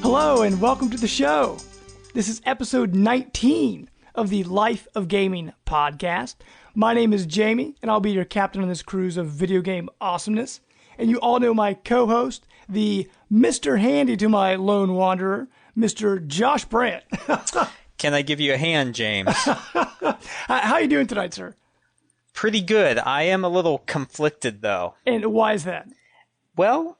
Hello and welcome to the show. This is episode 19 of the Life of Gaming podcast. My name is Jamie, and I'll be your captain on this cruise of video game awesomeness. And you all know my co-host, the Mr. Handy to my lone wanderer, Mr. Josh Brandt. Can I give you a hand, James? How you doing tonight, sir? Pretty good. I am a little conflicted, though. And why is that? Well,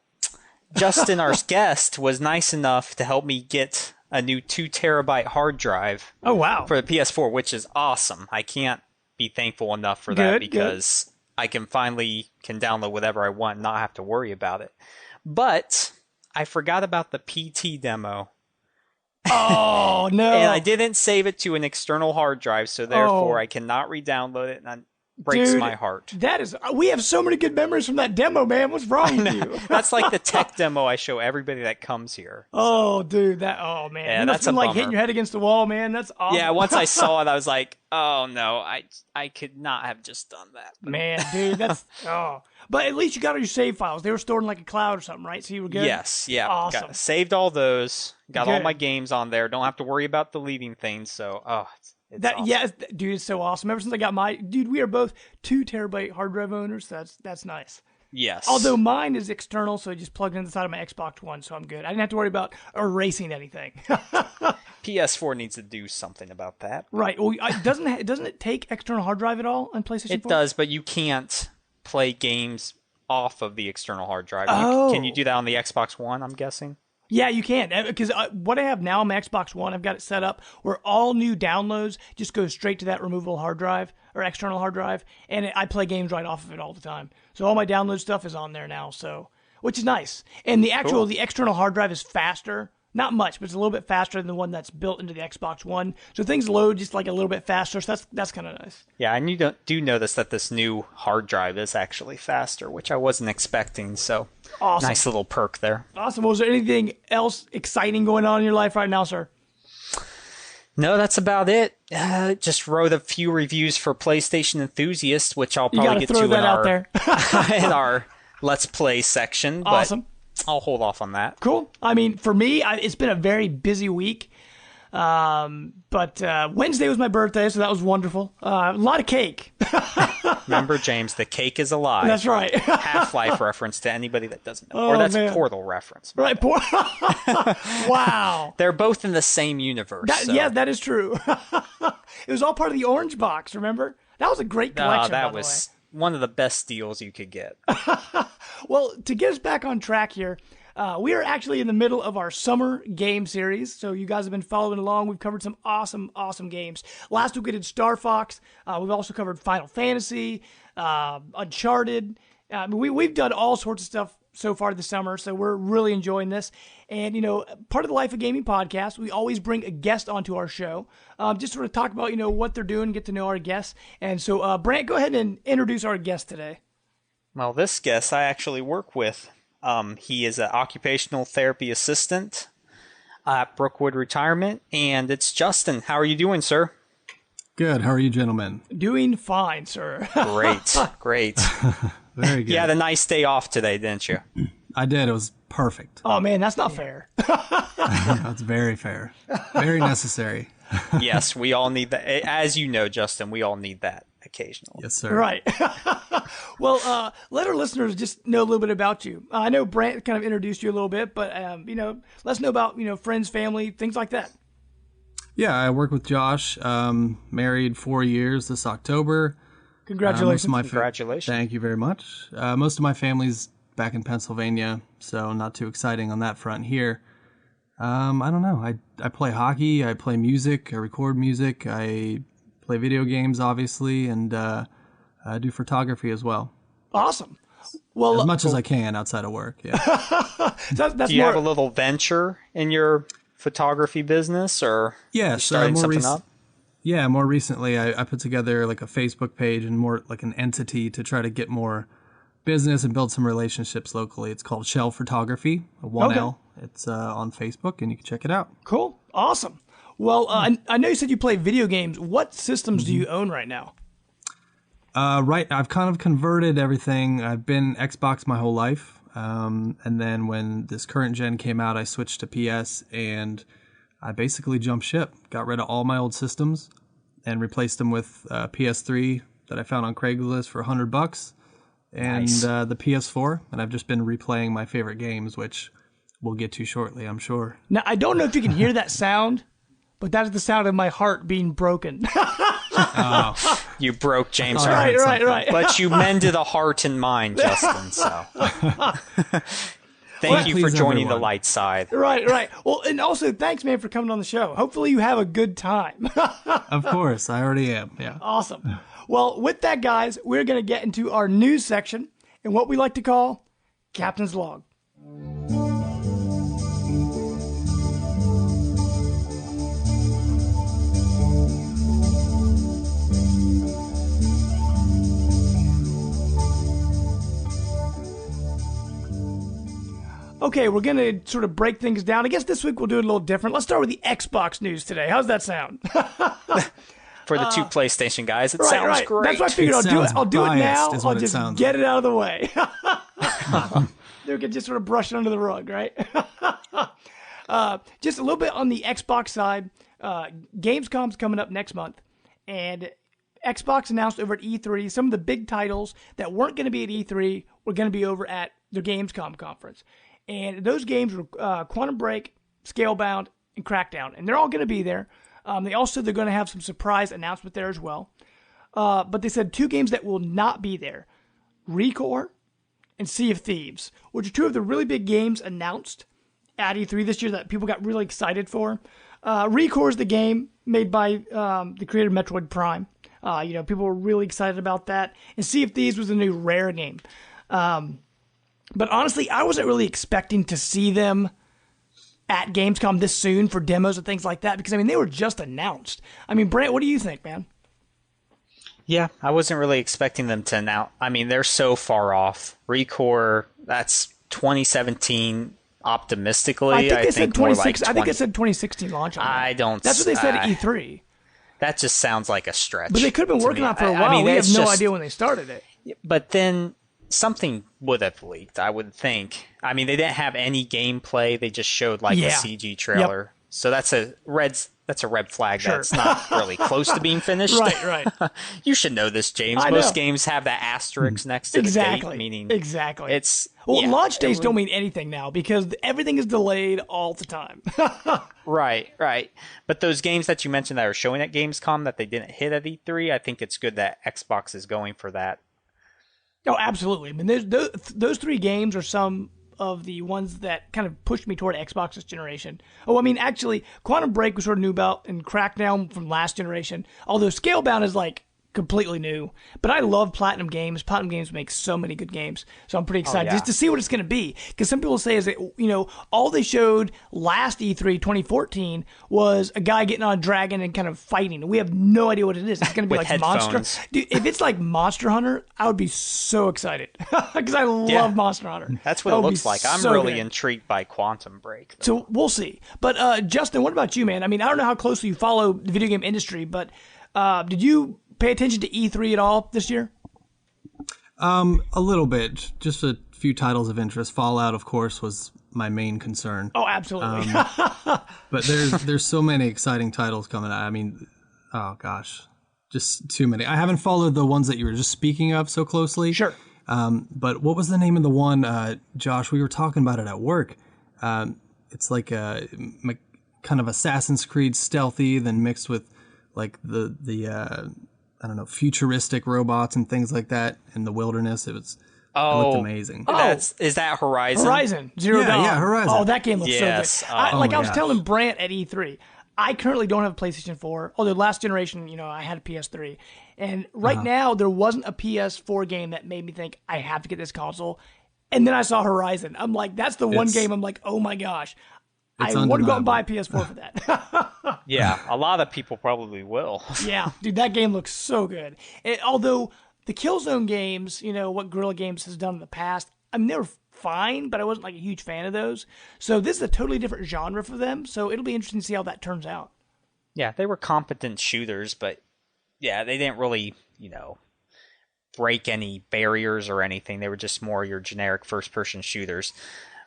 Justin, our guest, was nice enough to help me get a new 2 terabyte hard drive. Oh, wow. For the PS4, which is awesome. I can't be thankful enough for that because I can finally download whatever I want and not have to worry about it. But I forgot about the PT demo. Oh, no. And I didn't save it to an external hard drive, so therefore I cannot re-download it, and breaks my heart. That is, we have so many good memories from that demo, man. What's wrong with you? That's like the tech demo I show everybody that comes here. Oh, dude, man. Yeah, you that's been like bummer. hitting your head against the wall, man. That's awesome. Yeah, once I saw it, I was like, oh no, I could not have just done that. Man, dude, that's But at least you got all your save files. They were stored in like a cloud or something, right? So you were good. Yes, yeah. Awesome. Saved all those. Got all Good. my games on there. Don't have to worry about deleting things. So, it's awesome. Yeah, dude, it's so awesome. Ever since I got we are both 2 terabyte hard drive owners. That's nice. Yes. Although mine is external, so I just plugged into the side of my Xbox One, so I'm good. I didn't have to worry about erasing anything. PS4 needs to do something about that. Right. Well, doesn't it take external hard drive at all on PlayStation 4? It does, but you can't play games off of the external hard drive. Can you do that on the Xbox One, I'm guessing? Yeah, you can. Because what I have now on my Xbox One, I've got it set up where all new downloads just go straight to that removable hard drive or external hard drive, and I play games right off of it all the time. So all my download stuff is on there now, which is nice. And the external hard drive is faster. Not much, but it's a little bit faster than the one that's built into the Xbox One. So things load just like a little bit faster. So that's kind of nice. Yeah, and you do notice that this new hard drive is actually faster, which I wasn't expecting. So Awesome. Nice little perk there. Awesome. Well, is there anything else exciting going on in your life right now, sir? No, that's about it. Just wrote a few reviews for PlayStation Enthusiast, which I'll probably get to in our Let's Play section. But Awesome. I'll hold off on that. Cool. I mean, for me, it's been a very busy week. But Wednesday was my birthday, so that was wonderful. A lot of cake. Remember, James, the cake is alive. That's right. Half-Life reference to anybody that doesn't know. Oh, Or that's man. Portal reference. Right. Wow. They're both in the same universe. Yeah, that is true. It was all part of the orange box, remember? That was a great collection, that by the was one of the best deals you could get. Well, to get us back on track here, we are actually in the middle of our summer game series. So you guys have been following along. We've covered some awesome games. Last week we did Star Fox. We've also covered Final Fantasy, Uncharted. We've done all sorts of stuff so far this summer, so we're really enjoying this. And, part of the Life of Gaming podcast, we always bring a guest onto our show, just sort of talk about, what they're doing, get to know our guests. And so, Brant, go ahead and introduce our guest today. Well, this guest I actually work with. He is an occupational therapy assistant at Brookwood Retirement, and it's Justin. How are you doing, sir? Good. How are you, gentlemen? Doing fine, sir. Great. Very good. You had a nice day off today, didn't you? I did. It was perfect. Oh, man, that's not fair. That's very fair. Very necessary. Yes, we all need that. As you know, Justin, we all need that occasionally. Yes, sir. Right. Well, let our listeners just know a little bit about you. I know Brant kind of introduced you a little bit, but, let's know about, friends, family, things like that. Yeah, I work with Josh. Married 4 years this October. Congratulations. Congratulations. Thank you very much. Most of my family's back in Pennsylvania, so not too exciting on that front here. I don't know. I play hockey. I play music. I record music. I play video games, obviously, and I do photography as well. Awesome. Well, as much as I can outside of work. Yeah. that's Do you have a little venture in your photography business, or starting something up? Yeah, more recently I put together like a Facebook page and more like an entity to try to get more business and build some relationships locally. It's called Shell Photography, a 1L. It's on Facebook, and you can check it out. Cool. Awesome. Well, I know you said you play video games. What systems do you own right now? Right, I've kind of converted everything. I've been Xbox my whole life. And then when this current gen came out, I switched to PS, and I basically jumped ship, got rid of all my old systems, and replaced them with PS3 that I found on Craigslist for $100, and Nice. The PS4. And I've just been replaying my favorite games, which we'll get to shortly, I'm sure. Now, I don't know if you can hear that sound, but that is the sound of my heart being broken. You broke James' Right, heart. right. But you mended a heart and mind, Justin, so. Thank you for Please, joining everyone. the light side. Right. Well, and also, thanks, man, for coming on the show. Hopefully you have a good time. Of course, I already am, yeah. Awesome. Well, with that, guys, we're going to get into our news section and what we like to call Captain's Log. Okay, we're going to sort of break things down. I guess this week we'll do it a little different. Let's start with the Xbox news today. How's that sound? For the two PlayStation guys, it sounds great. That's what I figured. I'll do it now. is I'll what it just sounds get it out of the way. We can just sort of brush it under the rug, right? Just a little bit on the Xbox side. Gamescom's coming up next month, and Xbox announced over at E3 some of the big titles that weren't going to be at E3 were going to be over at the Gamescom conference. And those games were Quantum Break, Scalebound, and Crackdown. And they're all going to be there. They also said they're going to have some surprise announcement there as well. But they said two games that will not be there. Recore and Sea of Thieves, which are two of the really big games announced at E3 this year that people got really excited for. Recore is the game made by the creator of Metroid Prime. People were really excited about that. And Sea of Thieves was a new Rare game. But honestly, I wasn't really expecting to see them at Gamescom this soon for demos and things like that because, they were just announced. Brant, what do you think, man? Yeah, I wasn't really expecting them to announce. They're so far off. Recore, that's 2017 optimistically. I think they said more like 2016. I think they said 2016 launch on that. I don't. That's what they said at E3. That just sounds like a stretch. But they could have been working on it for a while. We have no idea when they started it. But then something would have leaked, I would think. They didn't have any gameplay. They just showed a CG trailer. Yep. So that's a red flag. Sure. That's not really close to being finished. Right. You should know this, James. Most games have that asterisk next to the date, meaning exactly. It's launch dates don't mean anything now because everything is delayed all the time. Right. But those games that you mentioned that are showing at Gamescom that they didn't hit at E3, I think it's good that Xbox is going for that. Oh, absolutely. Those three games are some of the ones that kind of pushed me toward Xbox this generation. Actually, Quantum Break was sort of new about, and Crackdown from last generation. Although Scalebound is completely new. But I love Platinum Games. Platinum Games makes so many good games. So I'm pretty excited just to see what it's going to be. Because some people say is that, all they showed last E3 2014 was a guy getting on a dragon and kind of fighting. And we have no idea what it is. It's going to be like headphones. Monster. Dude, if it's like Monster Hunter, I would be so excited. Because I love Monster Hunter. That's what it looks like. I'm really intrigued by Quantum Break. Though. So we'll see. But Justin, what about you, man? I don't know how closely you follow the video game industry, but did you pay attention to E3 at all this year? A little bit. Just a few titles of interest. Fallout, of course, was my main concern. Oh, absolutely. But there's so many exciting titles coming out. Oh gosh, just too many. I haven't followed the ones that you were just speaking of so closely. Sure. But what was the name of the one, Josh? We were talking about it at work. It's like a kind of Assassin's Creed stealthy, then mixed with the I don't know, futuristic robots and things like that in the wilderness. It looked amazing. Is that Horizon? Horizon Zero Dawn. Yeah, Horizon. Oh, that game looks so good. I was gosh. telling Brant at E3, I currently don't have a PlayStation 4. Although last generation, I had a PS3. And right now, there wasn't a PS4 game that made me think, I have to get this console. And then I saw Horizon. I'm like, that's the one game I'm like, oh my gosh. I want to go out and buy a PS4 for that. Yeah, a lot of people probably will. Yeah, dude, that game looks so good. Although the Killzone games, what Guerrilla Games has done in the past, they were fine, but I wasn't a huge fan of those. So this is a totally different genre for them. So it'll be interesting to see how that turns out. Yeah, they were competent shooters, but they didn't really, break any barriers or anything. They were just more your generic first-person shooters.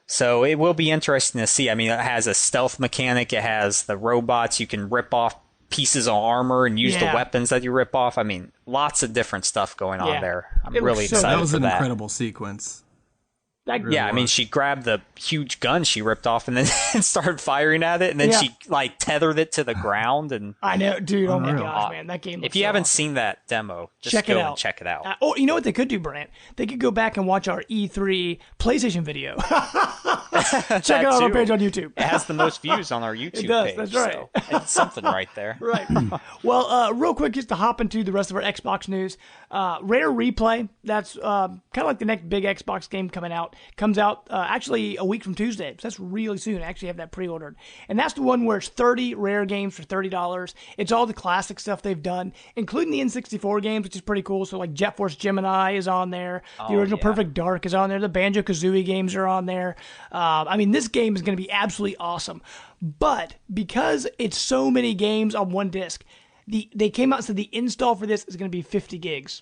So it will be interesting to see. I mean, it has a stealth mechanic. It has the robots. You can rip off pieces of armor and use the weapons that you rip off. I mean, lots of different stuff going on there. I'm really excited for that. That was an incredible sequence. I mean, she grabbed the huge gun she ripped off and then started firing at it, and then she like tethered it to the ground. And I know, dude. Oh my gosh, man, that game. If you haven't seen that demo, just check it out. You know what they could do, Brant? They could go back and watch our E3 PlayStation video. Check it out on our page on YouTube. It has the most views on our YouTube page. That's right. So it's something right there. Right. Well, real quick, just to hop into the rest of our Xbox news. Rare Replay. That's kind of like the next big Xbox game coming out. Comes out actually a week from Tuesday, so that's really soon. I actually have that pre-ordered, and that's the one where it's 30 Rare games for $30. It's all the classic stuff they've done, including the N64 games, which is pretty cool. So like Jet Force Gemini is on there, the original Perfect Dark is on there, the Banjo-Kazooie games are on there. I mean, this game is going to be absolutely awesome, but because it's so many games on one disc, they came out and said the install for this is going to be 50 gigs,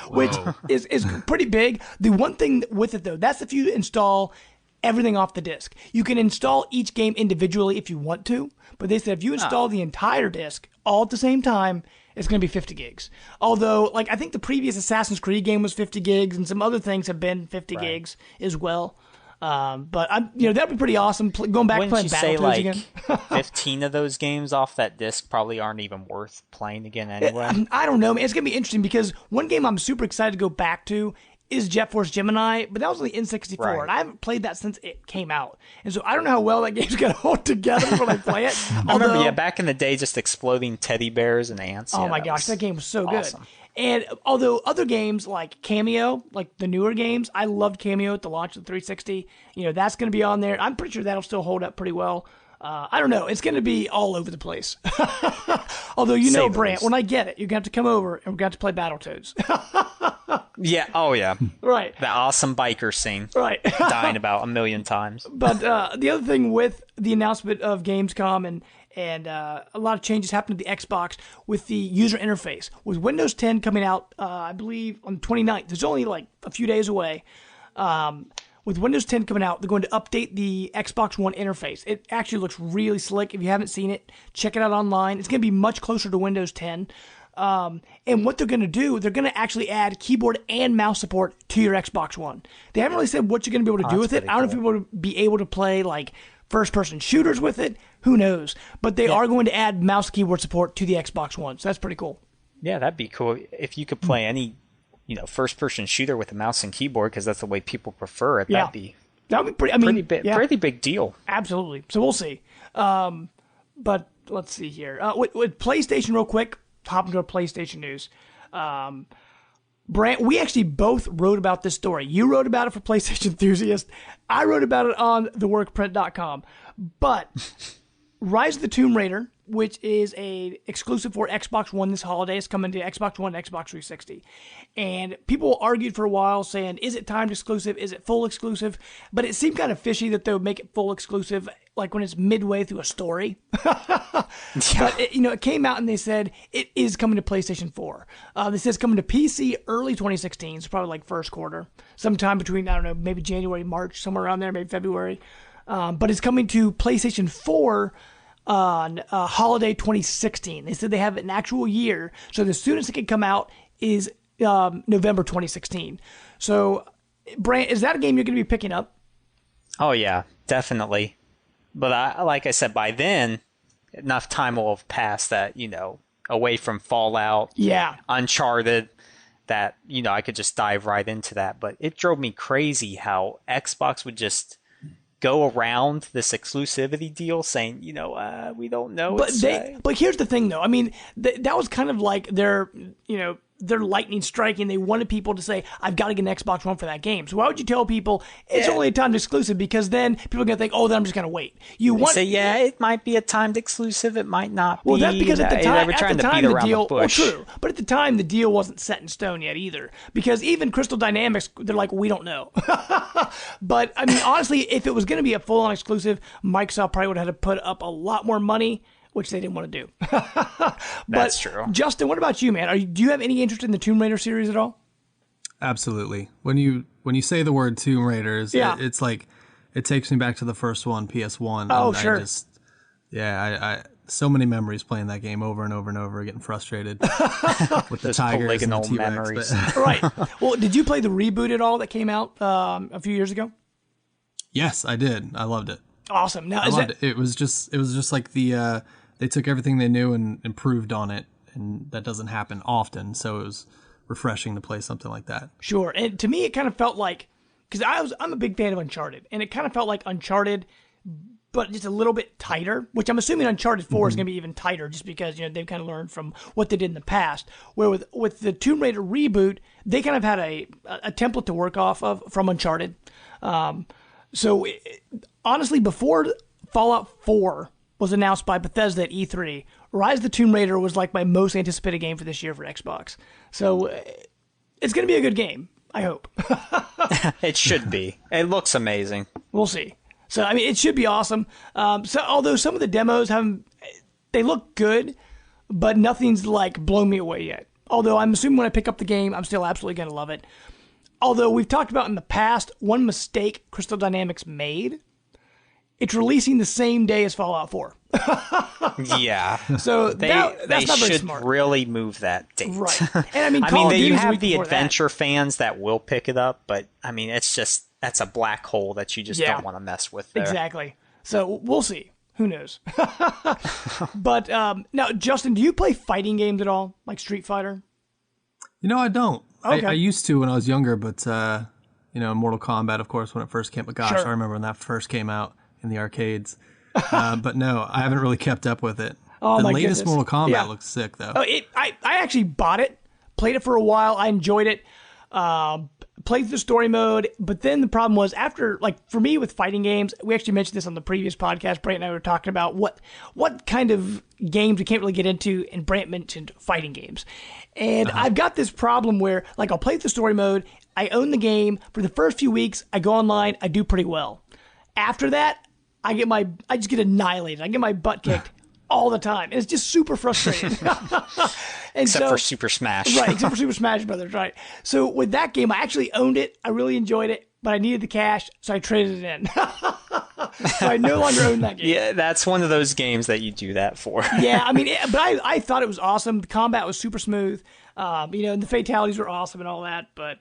which is pretty big. The one thing with it, though, that's if you install everything off the disc. You can install each game individually if you want to, but they said if you install the entire disc all at the same time, it's going to be 50 gigs. Although, like, I think the previous Assassin's Creed game was 50 gigs, and some other things have been 50 gigs as well. But that'd be pretty awesome. Going back and playing Battletoads again. 15 of those games off that disc probably aren't even worth playing again anyway. I don't know, man. It's gonna be interesting because one game I'm super excited to go back to is Jet Force Gemini, but that was on the N64, and I haven't played that since it came out. And so I don't know how well that game's gonna hold together when I play it. I remember, back in the day, just exploding teddy bears and ants. Oh my gosh, that game was so awesome. Good. And although other games like Cameo, like the newer games, I loved Cameo at the launch of the 360. That's going to be on there. I'm pretty sure that'll still hold up pretty well. I don't know. It's going to be all over the place. Although, Brant, when I get it, you're going to have to come over and we're going to have to play Battletoads. Yeah. Oh, yeah. Right. The awesome biker scene. Right. Dying about 1,000,000 times. But the other thing with the announcement of Gamescom and a lot of changes happened to the Xbox with the user interface. With Windows 10 coming out, I believe, on the 29th. It's only like a few days away. With Windows 10 coming out, they're going to update the Xbox One interface. It actually looks really slick. If you haven't seen it, check it out online. It's going to be much closer to Windows 10. And what they're going to do, they're going to actually add keyboard and mouse support to your Xbox One. They haven't really said what you're going to be able to do with it. I don't know if you're going to be able to play like first-person shooters with it. Who knows? But they are going to add mouse keyboard support to the Xbox One, so that's pretty cool. Yeah, that'd be cool if you could play any, first-person shooter with a mouse and keyboard, because that's the way people prefer it. That'd be pretty big deal. Absolutely. So we'll see. But let's see here. With PlayStation, real quick, hop into our PlayStation news. Brant, we actually both wrote about this story. You wrote about it for PlayStation Enthusiast. I wrote about it on theworkprint.com. But Rise of the Tomb Raider, which is a exclusive for Xbox One this holiday, is coming to Xbox One and Xbox 360. And people argued for a while saying, is it timed exclusive? Is it full exclusive? But it seemed kind of fishy that they would make it full exclusive, like when it's midway through a story. But it came out and they said it is coming to PlayStation 4. This is coming to PC early 2016, so probably like first quarter, sometime between, I don't know, maybe January, March, somewhere around there, maybe February. But it's coming to PlayStation 4 on holiday 2016. They said they have an actual year, so the soonest it can come out is November 2016. So, Brant, is that a game you're going to be picking up? Oh, yeah, definitely. But like I said, by then, enough time will have passed that, away from Fallout, Uncharted, that, I could just dive right into that. But it drove me crazy how Xbox would just go around this exclusivity deal saying, we don't know. But here's the thing, though. I mean, that was kind of like their lightning strike, and they wanted people to say, I've got to get an Xbox One for that game. So why would you tell people it's only a timed exclusive? Because then people are going to think, then I'm just going to wait. It might be a timed exclusive. It might not be. Well, that's because at the time, the deal, bush. Well, true. But at the time, the deal wasn't set in stone yet either. Because even Crystal Dynamics, they're like, we don't know. But, I mean, honestly, if it was going to be a full-on exclusive, Microsoft probably would have had to put up a lot more money which they didn't want to do. That's true. Justin, what about you, man? Do you have any interest in the Tomb Raider series at all? Absolutely. When you say the word Tomb Raiders, it's like it takes me back to the first one, PS1. Oh, sure. I so many memories playing that game over and over and over, getting frustrated with the tigers and the T-Rex. Memories. Right. Well, did you play the reboot at all that came out a few years ago? Yes, I did. I loved it. Awesome. Now, I loved it. It was just like they took everything they knew and improved on it, and that doesn't happen often. So it was refreshing to play something like that. Sure. And to me, it kind of felt like, because I'm a big fan of Uncharted, and it kind of felt like Uncharted, but just a little bit tighter, which I'm assuming Uncharted 4 is going to be even tighter just because, they've kind of learned from what they did in the past. Where with the Tomb Raider reboot, they kind of had a template to work off of from Uncharted. Honestly, before Fallout 4 was announced by Bethesda at E3, Rise of the Tomb Raider was like my most anticipated game for this year for Xbox. So it's going to be a good game, I hope. It should be. It looks amazing. We'll see. So, I mean, it should be awesome. Although some of the demos they look good, but nothing's like blown me away yet. Although I'm assuming when I pick up the game, I'm still absolutely going to love it. Although we've talked about in the past, one mistake Crystal Dynamics made, it's releasing the same day as Fallout 4. Yeah. So that's they not very should smart. really move that date. Right. And I mean, you have the adventure fans that will pick it up, but I mean, that's a black hole that you just don't want to mess with there. Exactly. So we'll see. Who knows? But now, Justin, do you play fighting games at all, like Street Fighter? I don't. Okay. I used to when I was younger, but Mortal Kombat, of course, when it first came. But gosh, Sure. I remember when that first came out in the arcades. But no, I haven't really kept up with it. Oh, the my latest goodness. Mortal Kombat Yeah. looks sick, though. Oh, I actually bought it, played it for a while. I enjoyed it. Played the story mode, but then the problem was for me with fighting games, we actually mentioned this on the previous podcast. Brant and I were talking about what kind of games we can't really get into, and Brant mentioned fighting games. And I've got this problem where, I'll play the story mode, I own the game, for the first few weeks, I go online, I do pretty well. After that, I just get annihilated. I get my butt kicked all the time. And it's just super frustrating. Except for Super Smash. Right, except for Super Smash Brothers, right. So with that game, I actually owned it. I really enjoyed it, but I needed the cash, so I traded it in. So I no longer own that game. Yeah, that's one of those games that you do that for. Yeah, I mean, but I thought it was awesome. The combat was super smooth. And the fatalities were awesome and all that, but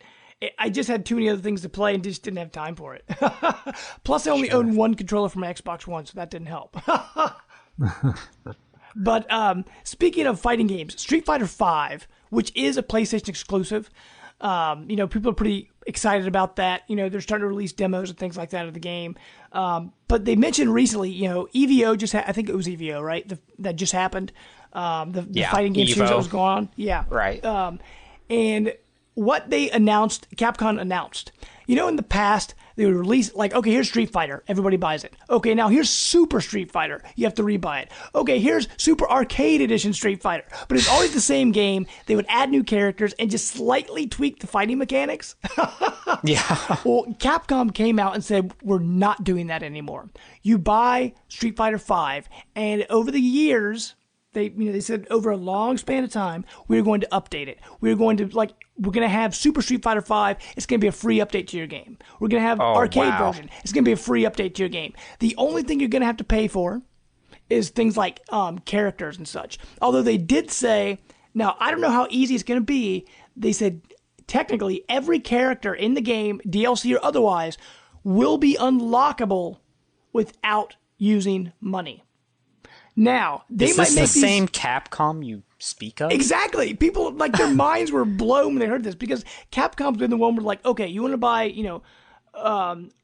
I just had too many other things to play and just didn't have time for it. Plus, I only owned one controller for my Xbox One, so that didn't help. But speaking of fighting games, Street Fighter V, which is a PlayStation exclusive, people are pretty excited about that. They're starting to release demos and things like that of the game. But they mentioned recently, EVO I think it was EVO, right? That just happened. The fighting game series that was going on. Yeah. Right. And what they announced, Capcom announced, in the past, they would release, okay, here's Street Fighter. Everybody buys it. Okay, now here's Super Street Fighter. You have to rebuy it. Okay, here's Super Arcade Edition Street Fighter. But it's always the same game. They would add new characters and just slightly tweak the fighting mechanics. Yeah. Well, Capcom came out and said, we're not doing that anymore. You buy Street Fighter V, and over the years, they said over a long span of time, we're going to update it. We're going to have Super Street Fighter V. It's going to be a free update to your game. We're going to have arcade version. It's going to be a free update to your game. The only thing you're going to have to pay for is things like characters and such. Although they did say, now I don't know how easy it's going to be. They said technically every character in the game, DLC or otherwise, will be unlockable without using money. Now, they might make the same Capcom you speak of? Exactly. People, their minds were blown when they heard this, because Capcom's been the one where, okay, you want to buy,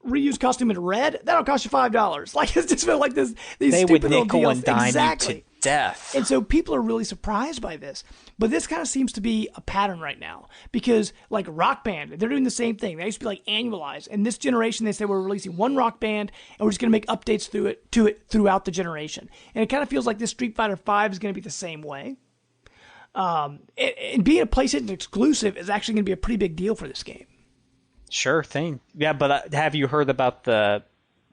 Ryu's costume in red? That'll cost you $5. It's just been like this. These they stupid would little nickel deals. and dime Exactly. you to death. And so people are really surprised by this. But this kind of seems to be a pattern right now, because Rock Band, they're doing the same thing. They used to be annualized. And this generation, they say we're releasing one Rock Band and we're just going to make updates to it throughout the generation. And it kind of feels like this Street Fighter V is going to be the same way. And being a PlayStation exclusive is actually going to be a pretty big deal for this game. Sure thing. Yeah, but have you heard about the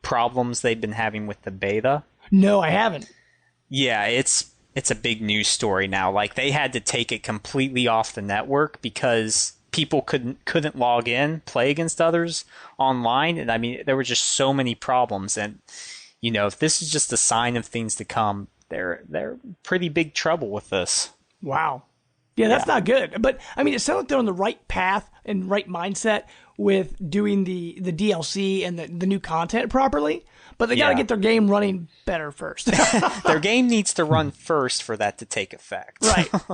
problems they've been having with the beta? No, I haven't. Yeah, it's a big news story now. Like they had to take it completely off the network because people couldn't log in, play against others online, and I mean there were just so many problems. And if this is just a sign of things to come, they're pretty big trouble with this. Wow. Yeah, that's not good. But I mean, it sounds like they're on the right path and right mindset with doing the DLC and the new content properly. But they got to get their game running better first. Their game needs to run first for that to take effect.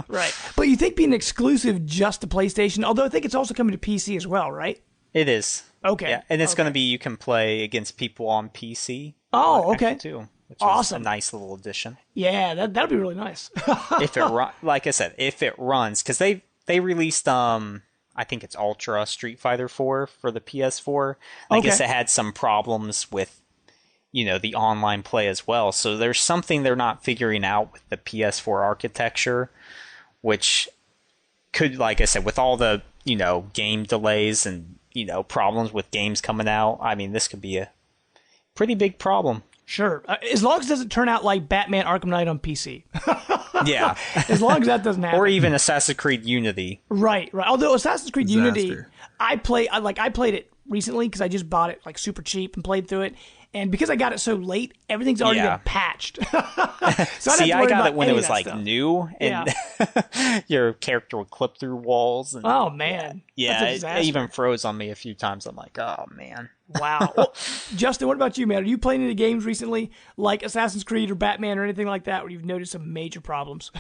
Right. But you think being exclusive just to PlayStation, although I think it's also coming to PC as well, right? It is. Okay. Yeah, and it's going to be you can play against people on PC. Oh, okay. Too, which awesome. is a nice little addition. Yeah, that'll be really nice. Like I said, if it runs, because they released I think it's Ultra Street Fighter 4 for the PS4. I guess it had some problems with the online play as well. So there's something they're not figuring out with the PS4 architecture, which could, like I said, with all the, game delays and, problems with games coming out, I mean, this could be a pretty big problem. Sure. As long as it doesn't turn out like Batman Arkham Knight on PC. Yeah. As long as that doesn't happen. Or even Assassin's Creed Unity. Right. Although Assassin's Creed Unity, I played it recently because I just bought it like super cheap and played through it. And because I got it so late, everything's already been patched. So See, I got it when it was like stuff. new, and your character would clip through walls. And, oh man, it even froze on me a few times. I'm like, oh man, wow. Well, Justin, what about you, man? Are you playing any games recently, like Assassin's Creed or Batman or anything like that, where you've noticed some major problems?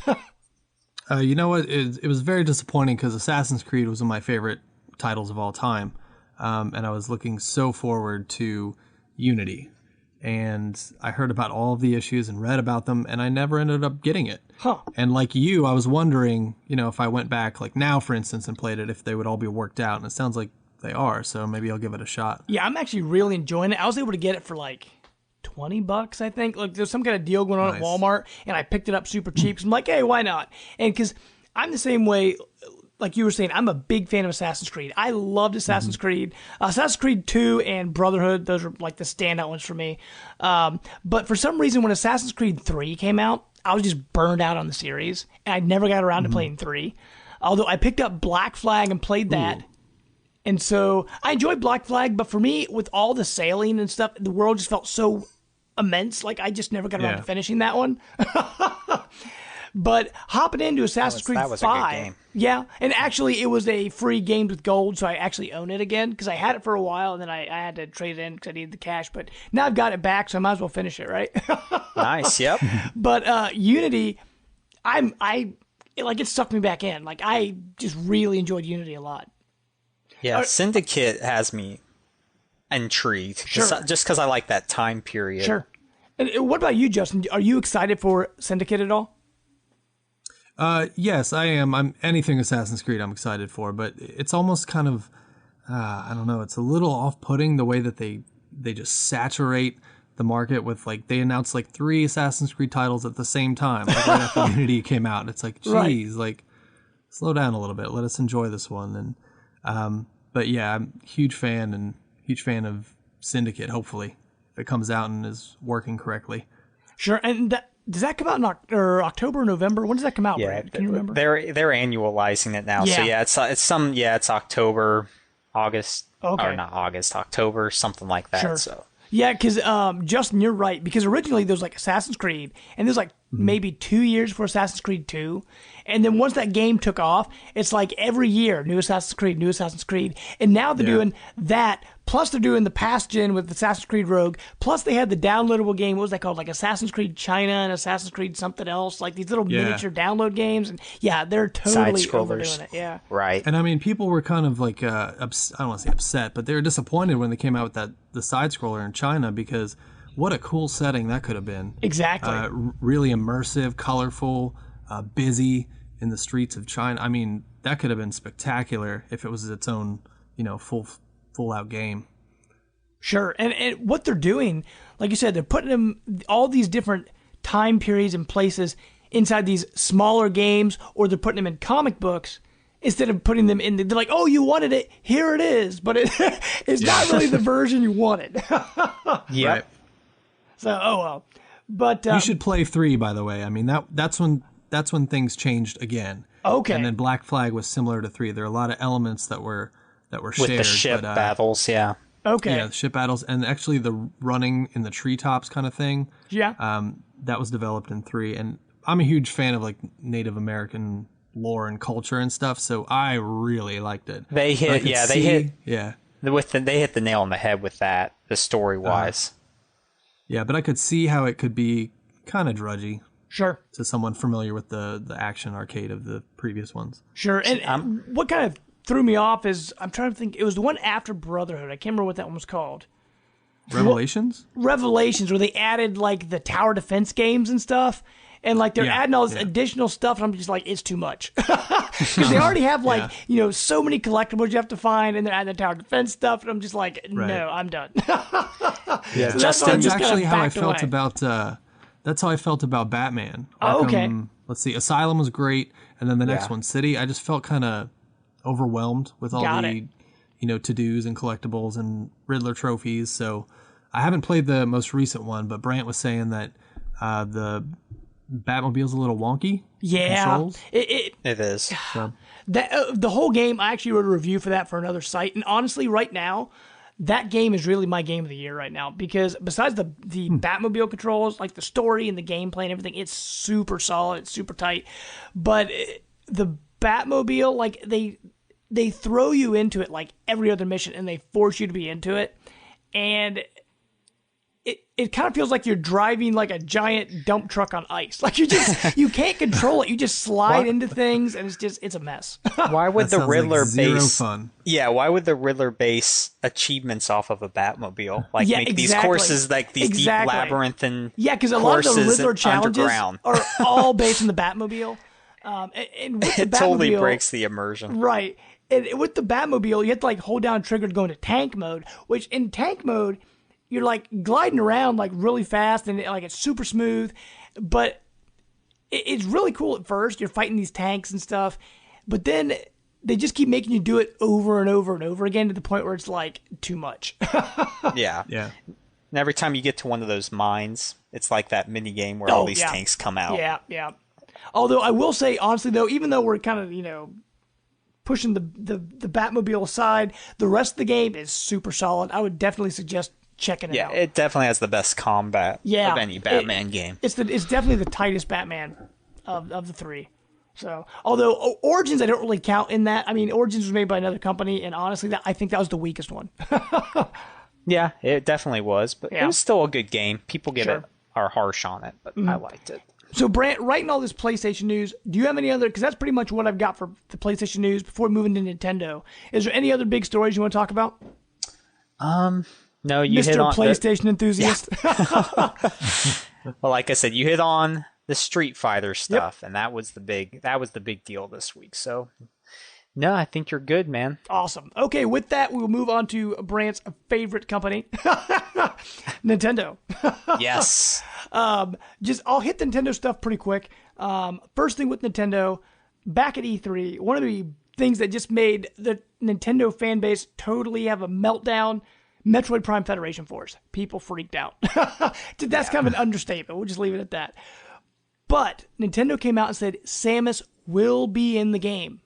You know what? It was very disappointing because Assassin's Creed was one of my favorite titles of all time, and I was looking so forward to Unity, and I heard about all of the issues and read about them, and I never ended up getting it. And like you, I was wondering, if I went back like now, for instance, and played it, if they would all be worked out, and it sounds like they are, so maybe I'll give it a shot. Yeah, I'm actually really enjoying it. I was able to get it for like $20, I think. Like there's some kind of deal going on at Walmart, and I picked it up super cheap. 'Cause I'm like, hey, why not? And because I'm the same way. Like you were saying, I'm a big fan of Assassin's Creed. I loved Assassin's Creed. Assassin's Creed 2 and Brotherhood, those are like the standout ones for me. But for some reason, when Assassin's Creed 3 came out, I was just burned out on the series, and I never got around to playing 3. Although I picked up Black Flag and played that. And so I enjoyed Black Flag, but for me, with all the sailing and stuff, the world just felt so immense. Like I just never got around to finishing that one. But hopping into Assassin's Creed 5, a good game. Yeah, and actually it was a free Games with Gold, so I actually own it again because I had it for a while and then I had to trade it in because I needed the cash. But now I've got it back, so I might as well finish it, right? Nice, yep. But Unity, it sucked me back in. Like I just really enjoyed Unity a lot. Yeah, Syndicate has me intrigued, just because I like that time period. Sure. And what about you, Justin? Are you excited for Syndicate at all? Yes, I am. I'm anything Assassin's Creed I'm excited for, but it's almost kind of, I don't know, it's a little off-putting the way that they just saturate the market with, like, they announced like 3 Assassin's Creed titles at the same time, like right after Unity came out. And it's like, geez, like, slow down a little bit. Let us enjoy this one. And, but yeah, I'm a huge fan of Syndicate, hopefully, if it comes out and is working correctly. Sure, and does that come out in October or November? When does that come out, Brad? Can you remember? They're annualizing it now. Yeah. So it's October, August, okay. Or not August, October, something like that. Sure. So yeah, because Justin, you're right. Because originally there was like Assassin's Creed, and there's like maybe 2 years for Assassin's Creed 2, and then once that game took off, it's like every year new Assassin's Creed, and now they're doing that. Plus, they're doing the past gen with Assassin's Creed Rogue. Plus, they had the downloadable game. What was that called? Like Assassin's Creed China and Assassin's Creed something else. Like these little miniature download games. And yeah, they're totally overdoing it. Yeah. Right. And I mean, people were kind of like, I don't want to say upset, but they were disappointed when they came out with the side scroller in China because what a cool setting that could have been. Exactly. Really immersive, colorful, busy in the streets of China. I mean, that could have been spectacular if it was its own, full out game. Sure. And what they're doing, like you said, they're putting them all these different time periods and places inside these smaller games, or they're putting them in comic books instead of putting them in they're like, oh, you wanted it, here it is, but it's not really the version you wanted. Yeah. So, oh well. But you should play 3, by the way. I mean, that's when things changed again. Okay. And then Black Flag was similar to 3. There are a lot of elements that were shared. With the ship battles, yeah. Okay. Yeah, the ship battles, and actually the running in the treetops kind of thing. Yeah. That was developed in 3, and I'm a huge fan of like Native American lore and culture and stuff, so I really liked it. They hit the nail on the head with that, the story wise. Yeah, but I could see how it could be kind of drudgy. Sure. To someone familiar with the action arcade of the previous ones. Sure. And what kind of threw me off is, I'm trying to think, it was the one after Brotherhood. I can't remember what that one was called. Revelations? Revelations, where they added like the tower defense games and stuff. And like they're adding all this additional stuff, and I'm just like, it's too much. Because they already have like, so many collectibles you have to find, and they're adding the tower defense stuff, and I'm just like, no, I'm done. Yeah, so that's actually how I felt about that's how I felt about Batman. Oh, okay. Let's see, Asylum was great, and then the next one, City, I just felt kind of overwhelmed with all the to-dos and collectibles and Riddler trophies. So I haven't played the most recent one, but Brant was saying that the Batmobile's a little wonky. Yeah, controls. It is. So. The whole game, I actually wrote a review for that for another site, and honestly, right now, that game is really my game of the year right now, because besides the Batmobile controls, like the story and the gameplay and everything, it's super solid, it's super tight. But the Batmobile, like they throw you into it like every other mission, and they force you to be into it, and it kind of feels like you're driving like a giant dump truck on ice. Like you can't control it. You just slide into things, and it's a mess. Why would the Riddler like zero base fun? Yeah, why would the Riddler base achievements off of a Batmobile? Like make these courses like these deep labyrinthine because a lot of the Riddler challenges underground. are all based on the Batmobile. And with the it totally Batmobile, breaks the immersion. Right. And with the Batmobile, you have to like hold down trigger to go into tank mode, which in tank mode, you're like gliding around like really fast, and like it's super smooth, but it's really cool at first. You're fighting these tanks and stuff, but then they just keep making you do it over and over and over again to the point where it's like too much. Yeah. And every time you get to one of those mines, it's like that mini game where all these tanks come out. Yeah. Although I will say, honestly, though, even though we're kind of, pushing the Batmobile aside, the rest of the game is super solid. I would definitely suggest checking it out. Yeah, it definitely has the best combat of any Batman game. It's definitely the tightest Batman of the 3. So, although Origins I don't really count in that. I mean, Origins was made by another company, and honestly, I think that was the weakest one. Yeah, it definitely was, but it was still a good game. People are harsh on it, but I liked it. So, Brant, writing all this PlayStation news, do you have any other? Because that's pretty much what I've got for the PlayStation news before moving to Nintendo. Is there any other big stories you want to talk about? No, you hit on PlayStation enthusiast. Well, like I said, you hit on the Street Fighter stuff, and that was the big deal this week. So, no, I think you're good, man. Awesome. Okay, with that, we will move on to Brant's favorite company, Nintendo. Yes. I'll hit the Nintendo stuff pretty quick. First thing with Nintendo, back at E3, one of the things that just made the Nintendo fan base totally have a meltdown, Metroid Prime Federation Force. People freaked out. That's kind of an understatement. We'll just leave it at that. But Nintendo came out and said Samus will be in the game.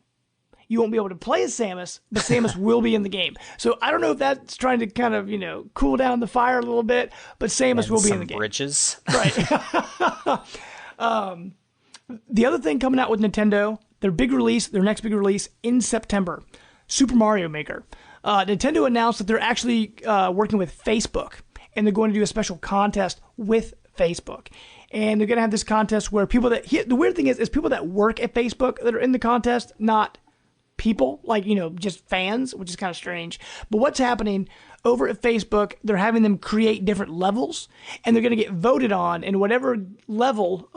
You won't be able to play as Samus, but Samus will be in the game. So I don't know if that's trying to kind of, cool down the fire a little bit, but Samus will be in the game. Bridges. Right. The other thing coming out with Nintendo, their next big release in September, Super Mario Maker. Nintendo announced that they're actually working with Facebook, and they're going to do a special contest with Facebook. And they're going to have this contest where the weird thing is people that work at Facebook that are in the contest, not people, like, just fans, which is kind of strange. But what's happening over at Facebook, they're having them create different levels, and they're going to get voted on, and whatever level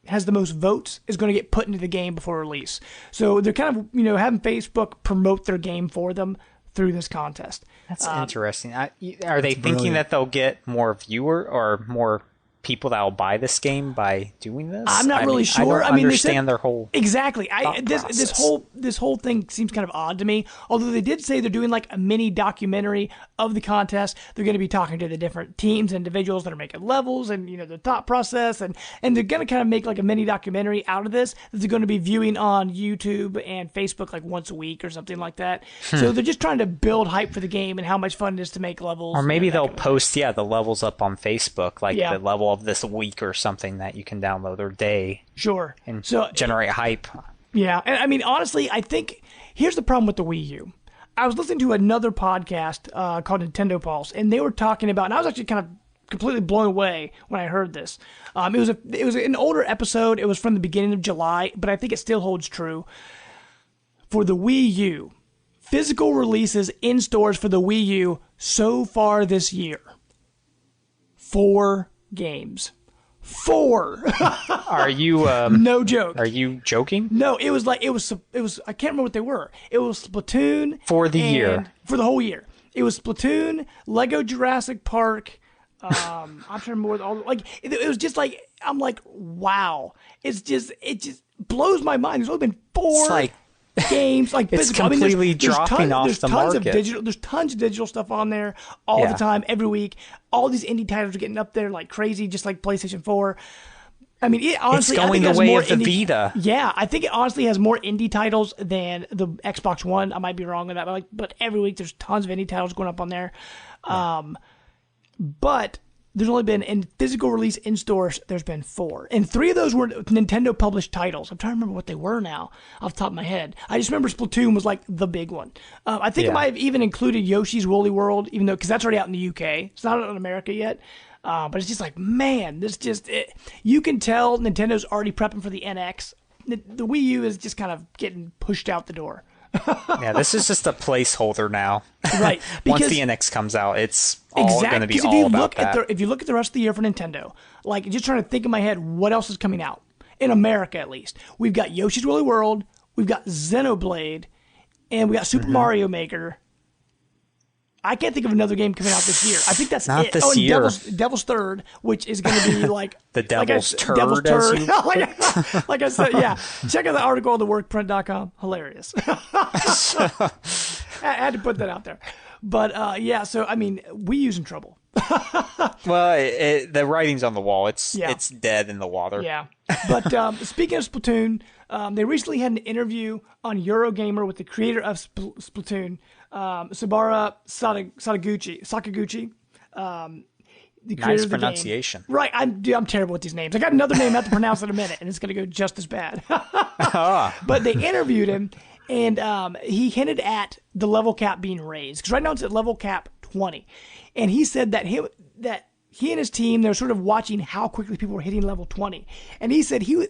has the most votes is going to get put into the game before release. So they're kind of, having Facebook promote their game for them through this contest. That's interesting. Are they thinking that they'll get more viewer or more people that will buy this game by doing this? I'm not really sure. I don't understand their whole exactly. This whole thing seems kind of odd to me. Although they did say they're doing like a mini documentary of the contest. They're going to be talking to the different teams, individuals that are making levels, and the thought process, and they're going to kind of make like a mini documentary out of this that they're going to be viewing on YouTube and Facebook like once a week or something like that. So they're just trying to build hype for the game and how much fun it is to make levels. Or maybe they'll post the levels up on Facebook, like the level of this week or something that you can download, or day. Sure. And generate hype. Yeah. And I mean, honestly, I think here's the problem with the Wii U. I was listening to another podcast called Nintendo Pulse, and they were talking about, and I was actually kind of completely blown away when I heard this. It was an older episode. It was from the beginning of July, but I think it still holds true. For the Wii U, physical releases in stores for the Wii U so far this year, 4 games. 4. Are you no joke? Are you joking? No, it was I can't remember what they were. It was Splatoon for the year. For the whole year. It was Splatoon, Lego Jurassic Park. I'm trying to remember all it was just like, I'm like, wow. It just blows my mind. There's only been 4 games, like it's physical. completely dropping off the market. There's tons of digital stuff on there all the time, every week. All these indie titles are getting up there like crazy, just like PlayStation 4. I mean, it honestly, it's going the way of the Vita. Yeah, I think it honestly has more indie titles than the Xbox One. I might be wrong on that, but every week there's tons of indie titles going up on there. Yeah. But there's only been, in physical release in stores, there's been 4. And 3 of those were Nintendo published titles. I'm trying to remember what they were now off the top of my head. I just remember Splatoon was like the big one. I think it might have even included Yoshi's Woolly World, even though, because that's already out in the UK. It's not out in America yet. But it's just like, man, you can tell Nintendo's already prepping for the NX. The Wii U is just kind of getting pushed out the door. Yeah, this is just a placeholder now. Right. Once the NX comes out, it's all going to be all about that. If you look at the rest of the year for Nintendo, like just trying to think in my head, what else is coming out? In America, at least. We've got Yoshi's Woolly World, we've got Xenoblade, and we got Super Mario Maker. I can't think of another game coming out this year. I think that's not it. This year. Devil's Third, which is going to be like the Devil's Turd. Devil's Turd. Like I said, yeah. Check out the article on theworkprint.com. Hilarious. I had to put that out there. But yeah, so I mean, Wii U's in trouble. Well, the writing's on the wall. It's dead in the water. Yeah. But speaking of Splatoon, they recently had an interview on Eurogamer with the creator of Splatoon, Sabara Sakaguchi. The creator nice of the pronunciation. Game. Right. I'm terrible with these names. I got another name I have to pronounce in a minute, and it's going to go just as bad. But they interviewed him, and he hinted at the level cap being raised. Because right now it's at level cap 20. And he said that he and his team, they're sort of watching how quickly people were hitting level 20. And he said him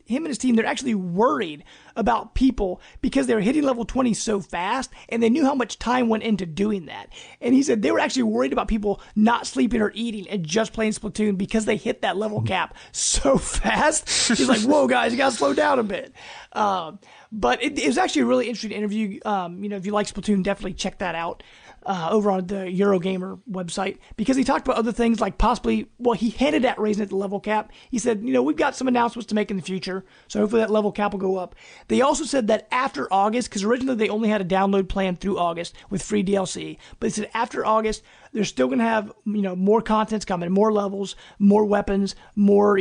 and his team, they're actually worried about people because they were hitting level 20 so fast, and they knew how much time went into doing that. And he said they were actually worried about people not sleeping or eating and just playing Splatoon because they hit that level cap so fast. He's like, whoa, guys, you got to slow down a bit. But it was actually a really interesting interview. If you like Splatoon, definitely check that out. Over on the Eurogamer website, because he talked about other things like possibly, he hinted at raising it the level cap. He said, we've got some announcements to make in the future, so hopefully that level cap will go up. They also said that after August, because originally they only had a download plan through August with free DLC, but they said after August, they're still going to have, more contents coming, more levels, more weapons, more,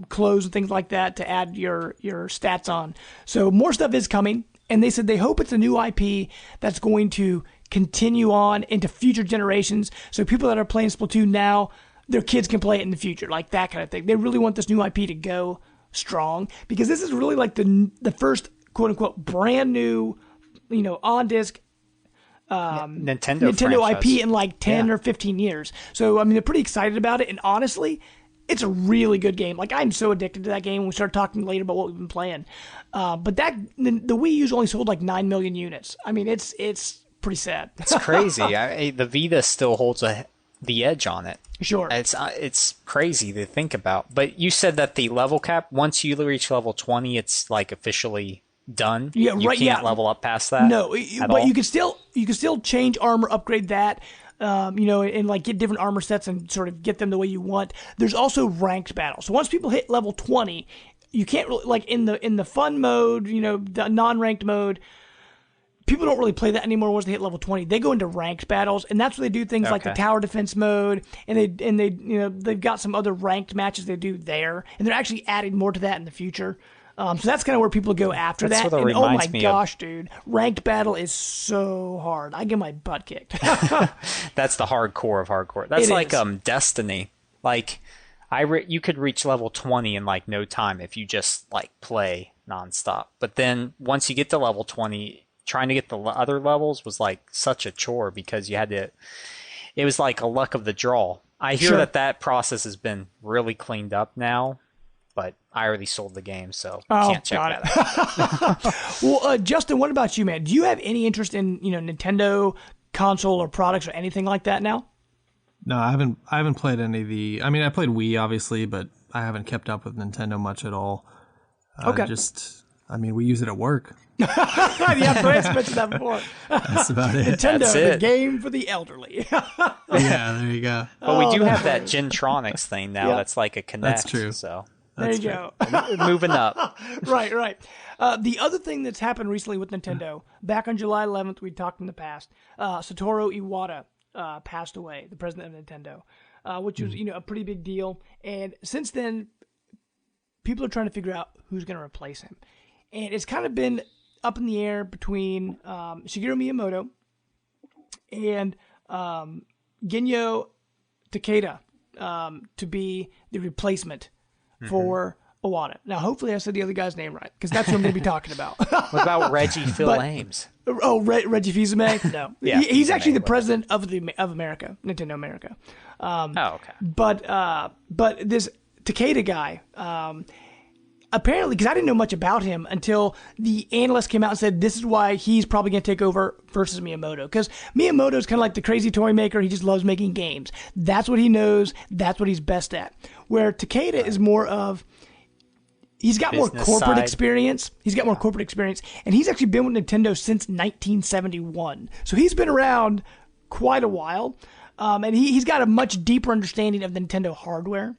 clothes and things like that to add your stats on. So more stuff is coming, and they said they hope it's a new IP that's going to continue on into future generations, so people that are playing Splatoon now, their kids can play it in the future, like that kind of thing. They really want this new IP to go strong, because this is really like the first quote unquote brand new, on disc Nintendo IP in like 10 or 15 years. So I mean, they're pretty excited about it, and honestly, it's a really good game. Like, I'm so addicted to that game. We start talking later about what we've been playing. But the Wii U's only sold like 9 million units. I mean, it's pretty sad. It's crazy. The Vita still holds the edge on it. Sure. It's crazy to think about. But you said that the level cap, once you reach level 20, it's like officially done. Yeah, you can't level up past that. No, but you can still change armor, upgrade that. and like get different armor sets and sort of get them the way you want. There's also ranked battles. So once people hit level 20, you can't really, like in the fun mode, the non-ranked mode, people don't really play that anymore once they hit level 20. They go into ranked battles, and that's where they do things like the tower defense mode, and they've got some other ranked matches they do there, and they're actually adding more to that in the future. So that's kind of where people go after that. Sort of and oh my gosh, dude, ranked battle is so hard. I get my butt kicked. That's the hardcore of hardcore. That's like Destiny. Like you could reach level 20 in like no time if you just like play nonstop. But then once you get to level 20, trying to get the other levels was like such a chore because you had to. It was like a luck of the draw. I hear that process has been really cleaned up now. But I already sold the game, so can't check that out. Well, Justin, what about you, man? Do you have any interest in Nintendo console or products or anything like that now? No, I haven't played any of the. I mean, I played Wii, obviously, but I haven't kept up with Nintendo much at all. Okay. We use it at work. Yeah, Brand's mentioned that before. That's about it. Nintendo, the game for the elderly. Yeah, there you go. But we do have that Gentronics thing now. That's like a Kinect. That's true. So. There you go. Moving up. Right. The other thing that's happened recently with Nintendo, back on July 11th, we talked in the past, Satoru Iwata passed away, the president of Nintendo, which was a pretty big deal. And since then, people are trying to figure out who's going to replace him. And it's kind of been up in the air between Shigeru Miyamoto and Genyo Takeda to be the replacement for Iwata. Now, hopefully I said the other guy's name right, because that's what I'm going to be talking about. What about Reggie Fils-Ames? Oh, Reggie Fils-Ames? No. Yeah, he's actually the president of America, Nintendo America. Okay. But this Takeda guy, apparently, because I didn't know much about him until the analyst came out and said this is why he's probably going to take over versus Miyamoto. Because Miyamoto's kind of like the crazy toy maker. He just loves making games. That's what he knows. That's what he's best at. Where Takeda is more of, he's got more corporate experience. He's got more corporate experience. And he's actually been with Nintendo since 1971. So he's been around quite a while. And he's got a much deeper understanding of the Nintendo hardware.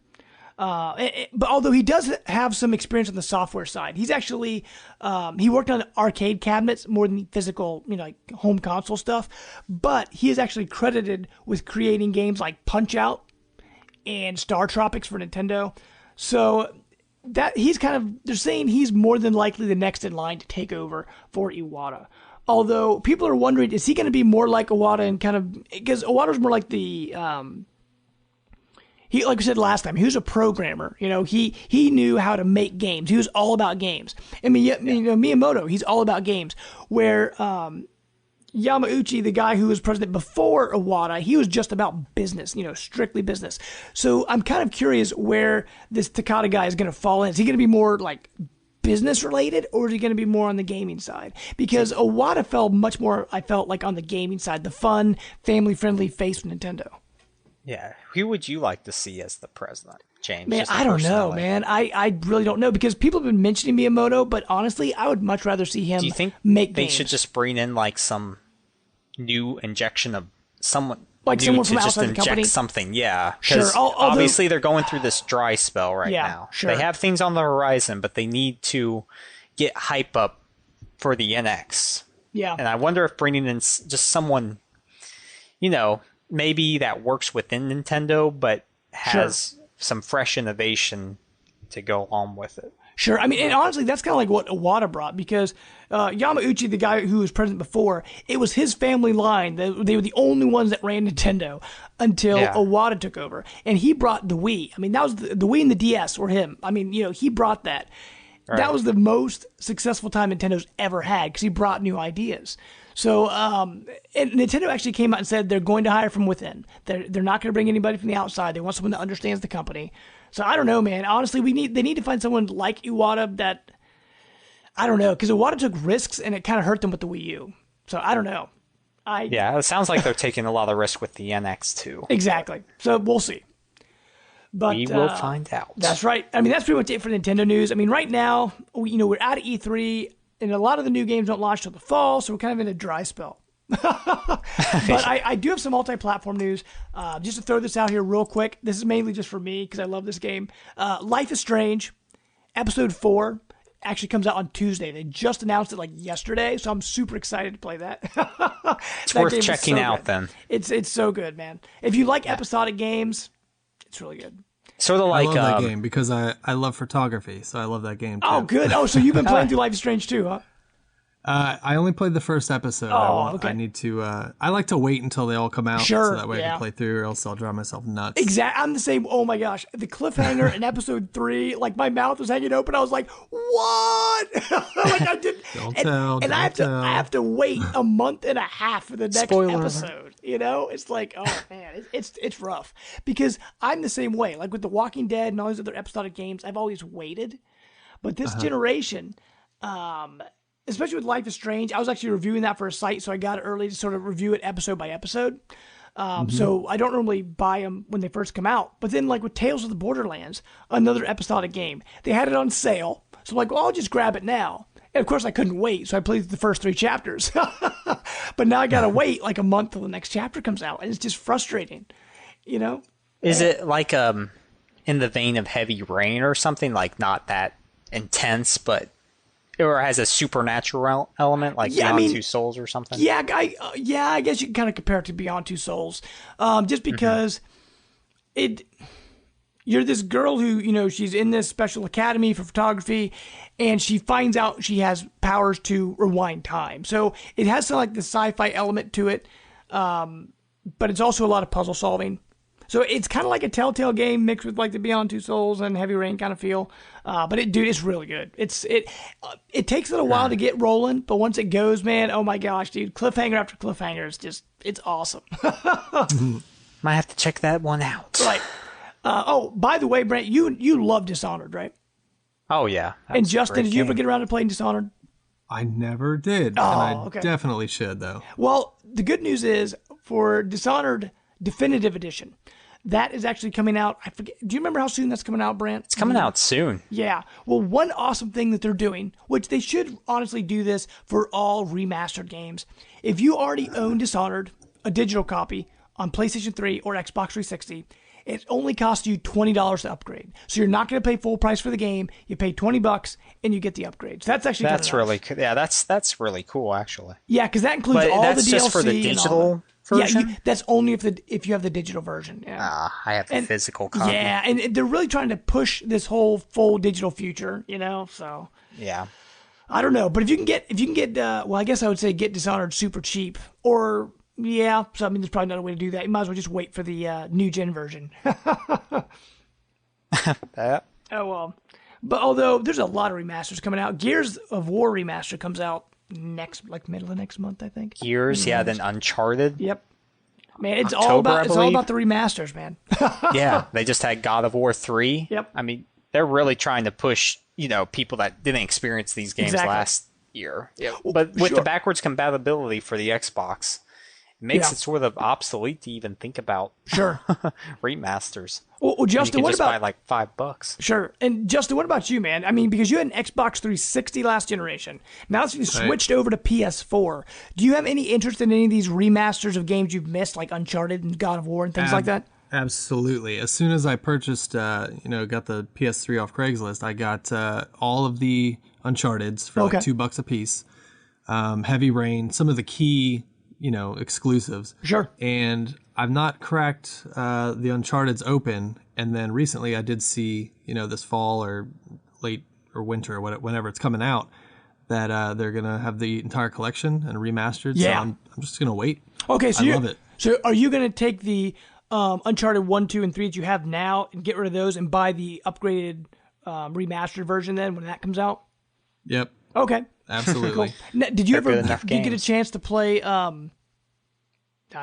But although he does have some experience on the software side, he's actually he worked on arcade cabinets more than physical, like home console stuff. But he is actually credited with creating games like Punch-Out and Star Tropics for Nintendo. So that he's they're saying he's more than likely the next in line to take over for Iwata. Although people are wondering, is he going to be more like Iwata and because Iwata's more like the he, like we said last time, he was a programmer. He knew how to make games. He was all about games. I mean, Miyamoto, he's all about games. Where Yamauchi, the guy who was president before Iwata, he was just about business, strictly business. So I'm kind of curious where this Takeda guy is going to fall in. Is he going to be more like business related, or is he going to be more on the gaming side? Because Iwata fell much more, I felt like, on the gaming side, the fun, family-friendly face of Nintendo. Yeah. Who would you like to see as the president, James? Man, I don't know, man. I really don't know, because people have been mentioning Miyamoto, but honestly, I would much rather see him Do you think make they games. should just bring in like some new injection of someone like new someone to from just outside the inject company? something? Yeah. Sure. Obviously they're going through this dry spell right now. Sure. They have things on the horizon, but they need to get hype up for the NX. Yeah. And I wonder if bringing in just someone, maybe that works within Nintendo, but has some fresh innovation to go along with it. Sure. I mean, and honestly, that's kind of like what Iwata brought, because Yamauchi, the guy who was president before, it was his family line. They were the only ones that ran Nintendo until Iwata took over. And he brought the Wii. I mean, that was the Wii and the DS were him. I mean, he brought that. Right. That was the most successful time Nintendo's ever had, because he brought new ideas. So, and Nintendo actually came out and said they're going to hire from within. They're not going to bring anybody from the outside. They want someone that understands the company. So I don't know, man. Honestly, they need to find someone like Iwata that, I don't know, because Iwata took risks and it kind of hurt them with the Wii U. So I don't know. Yeah, it sounds like they're taking a lot of risk with the NX too. Exactly. So we'll see. But we will find out. That's right. I mean, that's pretty much it for Nintendo news. I mean, right now, we're out of E3, and a lot of the new games don't launch till the fall, so we're kind of in a dry spell. But I do have some multi-platform news. Just to throw this out here real quick. This is mainly just for me because I love this game. Life is Strange, Episode 4 actually comes out on Tuesday. They just announced it like yesterday, so I'm super excited to play that. It's worth checking out then. It's so good, man. If you like episodic games, it's really good. Sort of like I love that game because I love photography, so I love that game too. Oh, good. Oh, so you've been playing through Life is Strange too, huh? I only played the first episode. Okay. I need to. I like to wait until they all come out, Sure, so that way I can play through, or else I'll drive myself nuts. Exactly. I'm the same. Oh my gosh, the cliffhanger in episode 3, like my mouth was hanging open. I was like, "What?" Like I did. And I have to wait a month and a half for the next episode. You know, it's like, oh man, it's rough because I'm the same way. Like with The Walking Dead and all these other episodic games, I've always waited, but this generation. Especially with Life is Strange, I was actually reviewing that for a site, so I got it early to sort of review it episode by episode. So I don't normally buy them when they first come out. But then, like with Tales of the Borderlands, another episodic game, they had it on sale. So I'm like, well, I'll just grab it now. And of course, I couldn't wait, so I played the first 3 chapters. But now I got to wait like a month till the next chapter comes out, and it's just frustrating, you know? Is it like in the vein of Heavy Rain or something, like not that intense, but... Or has a supernatural element, like Beyond Two Souls or something? Yeah, I guess you can kind of compare it to Beyond Two Souls. Just because you're this girl who, you know, she's in this special academy for photography, and she finds out she has powers to rewind time. So it has some like the sci-fi element to it, but it's also a lot of puzzle solving. So it's kind of like a Telltale game mixed with like the Beyond Two Souls and Heavy Rain kind of feel. But it's really good. It takes it a while to get rolling, but once it goes, man, oh my gosh, dude, cliffhanger after cliffhanger is it's awesome. Might have to check that one out. Right. By the way, Brent, you love Dishonored, right? Oh yeah. And Justin, did you ever get around to playing Dishonored? I never did, and I definitely should though. Well, the good news is for Dishonored Definitive Edition. That is actually coming out. I forget. Do you remember how soon that's coming out, Brant? It's coming out soon. Yeah. Well, one awesome thing that they're doing, which they should honestly do this for all remastered games. If you already own Dishonored, a digital copy on PlayStation 3 or Xbox 360, it only costs you $20 to upgrade. So you're not going to pay full price for the game. You pay $20 and you get the upgrades. That's actually really cool. Yeah, that's really cool actually. Yeah, because that includes all the DLC. That's just for the digital version? Yeah, that's only if you have the digital version. Yeah. I have the physical copy. Yeah, and they're really trying to push this whole full digital future, you know. So yeah, I don't know, but if you can get, well, I guess I would say get Dishonored super cheap, or yeah. So I mean, there's probably another way to do that. You might as well just wait for the new gen version. Oh well, but although there's a lot of remasters coming out, Gears of War remaster comes out middle of next month, I think. Gears, yeah, then Uncharted. Yep. Man, it's all about the remasters, man. Yeah, they just had God of War 3. Yep. I mean, they're really trying to push, you know, people that didn't experience these games last year. Yeah. But with the backwards compatibility for the Xbox, it makes it sort of obsolete to even think about remasters. Well, Justin, you can what just about buy like $5? Sure. And Justin, what about you, man? I mean, because you had an Xbox 360 last generation. Now that you switched over to PS4, do you have any interest in any of these remasters of games you've missed, like Uncharted and God of War and things like that? Absolutely. As soon as I purchased, got the PS3 off Craigslist, I got all of the Uncharteds for like $2 a piece. Heavy Rain, some of the key, exclusives. Sure. And I've not cracked the Uncharted's open. And then recently I did see, this fall or late or winter or whenever it's coming out, that they're going to have the entire collection and remastered. Yeah. So I'm just going to wait. Okay. So I love it. So are you going to take the Uncharted 1, 2, and 3 that you have now and get rid of those and buy the upgraded remastered version then when that comes out? Yep. Okay. Absolutely. Cool. Now, did you get a chance to play, I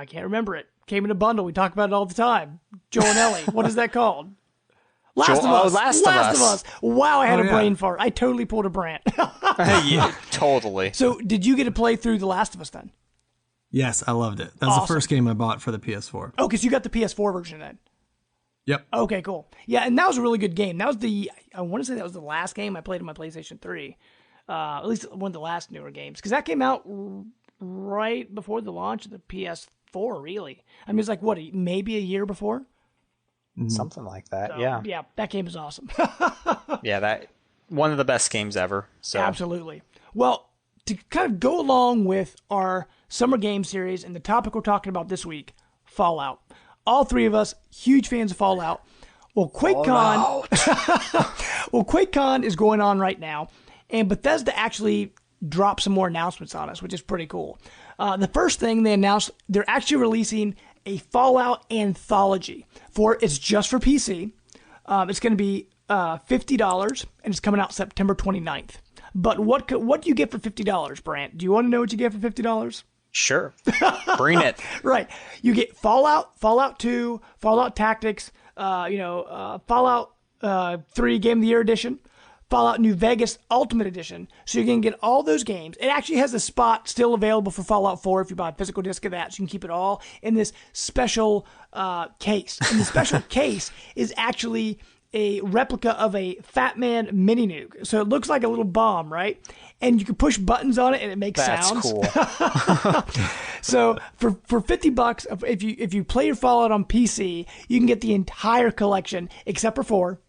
can't remember it. Came in a bundle. We talk about it all the time. Joel and Ellie. What is that called? Last of Us. Wow, I had a brain fart. I totally pulled a Brant. Yeah, totally. So did you get to play through The Last of Us then? Yes, I loved it. That was the first game I bought for the PS4. Oh, because you got the PS4 version then. Yep. Okay, cool. Yeah, and that was a really good game. That was I want to say that was the last game I played on my PlayStation 3. At least one of the last newer games. Because that came out right before the launch of the PS4, really. I mean, it's like, what, maybe a year before? Something like that, So, yeah. Yeah, that game is awesome. Yeah, that one of the best games ever. So Absolutely. Well, to kind of go along with our summer game series and the topic we're talking about this week, Fallout. All three of us, huge fans of Fallout. Well, QuakeCon, QuakeCon is going on right now, and Bethesda actually dropped some more announcements on us, which is pretty cool. The first thing they announced, they're actually releasing a Fallout anthology. It's just for PC. It's going to be $50, and it's coming out September 29th. But what do you get for $50, Brant? Do you want to know what you get for $50? sure. Bring it. Right. You get Fallout, Fallout 2, Fallout Tactics, Fallout 3 Game of the Year Edition, Fallout New Vegas Ultimate Edition. So you can get all those games. It actually has a spot still available for Fallout 4 if you buy a physical disc of that. So you can keep it all in this special case. And the special case is actually a replica of a Fat Man mini nuke. So it looks like a little bomb, right? And you can push buttons on it and it makes sounds. That's cool. So for $50, if you play your Fallout on PC, you can get the entire collection except for 4.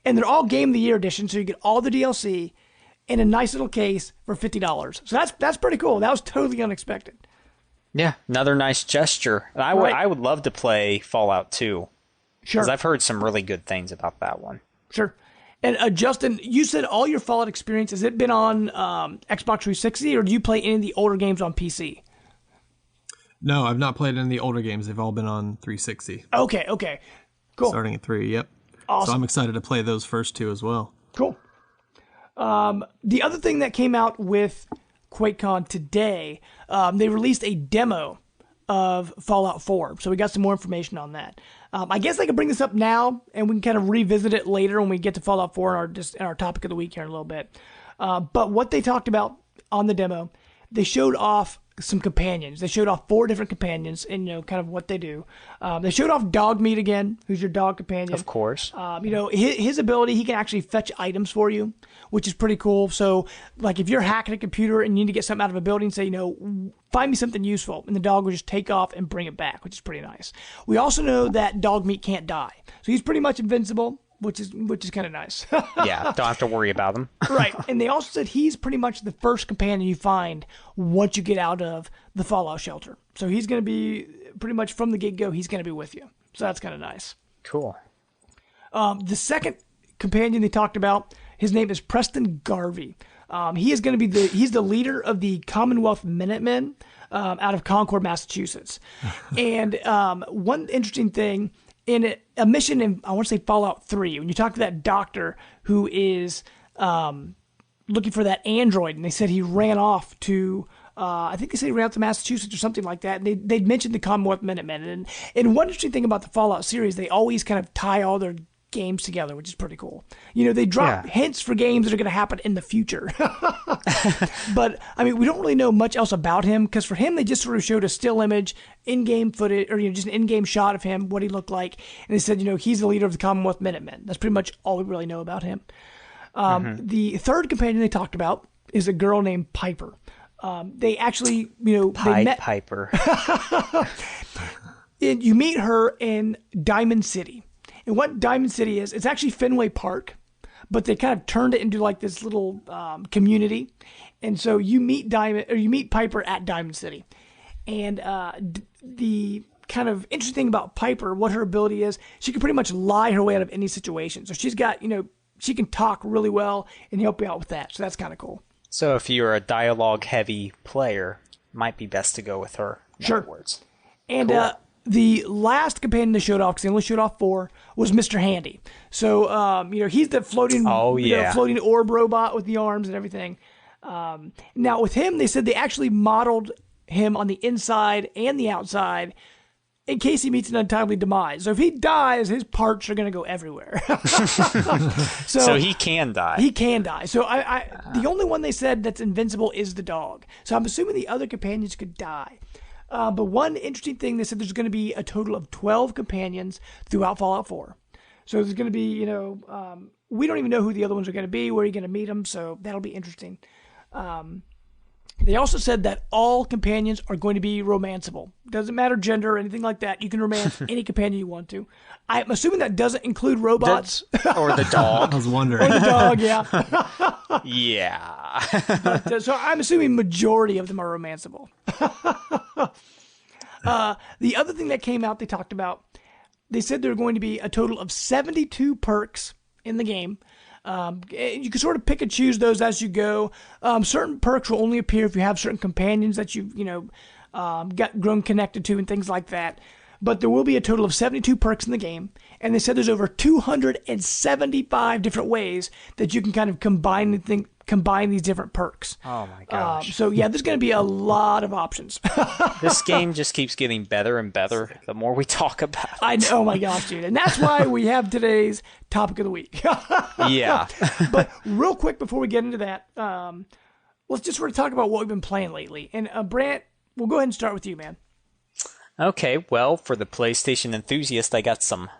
And they're all Game of the Year edition, so you get all the DLC in a nice little case for $50. So that's pretty cool. That was totally unexpected. Yeah, another nice gesture. And I would love to play Fallout 2. Sure. Because I've heard some really good things about that one. Sure. And Justin, you said all your Fallout experience, has it been on Xbox 360, or do you play any of the older games on PC? No, I've not played any of the older games. They've all been on 360. Okay. Cool. Starting at 3, yep. Awesome. So I'm excited to play those first 2 as well. Cool. The other thing that came out with QuakeCon today, they released a demo of Fallout 4. So we got some more information on that. I guess I could bring this up now, and we can kind of revisit it later when we get to Fallout 4 in our topic of the week here in a little bit. But what they talked about on the demo, they showed off some companions. They showed off 4 different companions and, kind of what they do. They showed off Dogmeat again, who's your dog companion. Of course. His ability, he can actually fetch items for you, which is pretty cool. So, like, if you're hacking a computer and you need to get something out of a building, say, find me something useful, and the dog will just take off and bring it back, which is pretty nice. We also know that Dogmeat can't die. So he's pretty much invincible, which is kind of nice. Yeah, don't have to worry about him. Right. And they also said he's pretty much the first companion you find once you get out of the Fallout shelter. So he's going to be pretty much from the get-go, he's going to be with you. So that's kind of nice. Cool. The second companion they talked about, his name is Preston Garvey. He is going to be he's the leader of the Commonwealth Minutemen out of Concord, Massachusetts. And one interesting thing, in a mission in, I want to say Fallout 3, when you talk to that doctor who is looking for that android, and they said he ran off to, I think they said he ran out to Massachusetts or something like that, and they'd mentioned the Commonwealth Minutemen. And one interesting thing about the Fallout series, they always kind of tie all their games together, which is pretty cool. They drop hints for games that are going to happen in the future. But, I mean, we don't really know much else about him, because for him, they just sort of showed a still image, in-game footage, or just an in-game shot of him, what he looked like. And they said, he's the leader of the Commonwealth Minutemen. That's pretty much all we really know about him. The third companion they talked about is a girl named Piper. They actually, they met Piper. And you meet her in Diamond City. And what Diamond City is, it's actually Fenway Park, but they kind of turned it into like this little community. And so you meet Piper at Diamond City. And the kind of interesting thing about Piper, what her ability is, she can pretty much lie her way out of any situation. So she's got, she can talk really well and help you out with that. So that's kind of cool. So if you're a dialogue-heavy player, might be best to go with her. In Sure. other words. And Cool. The last companion they showed off, because they only showed off 4, was Mr. Handy. So, he's the floating, floating orb robot with the arms and everything. Now, with him, they said they actually modeled him on the inside and the outside in case he meets an untimely demise. So if he dies, his parts are going to go everywhere. So he can die. He can die. So the only one they said that's invincible is the dog. So I'm assuming the other companions could die. But one interesting thing, they said there's going to be a total of 12 companions throughout Fallout 4. So there's going to be, we don't even know who the other ones are going to be, where you're going to meet them, so that'll be interesting. They also said that all companions are going to be romanceable. Doesn't matter gender or anything like that. You can romance any companion you want to. I'm assuming that doesn't include robots. Or the dog. I was wondering. Or the dog, yeah. Yeah. But, so I'm assuming majority of them are romanceable. The other thing that came out, they talked about, they said there are going to be a total of 72 perks in the game. You can sort of pick and choose those as you go. Certain perks will only appear if you have certain companions that you've, got grown connected to and things like that. But there will be a total of 72 perks in the game. And they said there's over 275 different ways that you can kind of combine these different perks. Oh my gosh. So yeah, there's going to be a lot of options. This game just keeps getting better and better the more we talk about it. I know, oh my gosh, dude. And that's why we have today's topic of the week. Yeah. But real quick before we get into that, let's just sort of talk about what we've been playing lately. And Brant, we'll go ahead and start with you, man. Okay, well, for the PlayStation enthusiast, I got some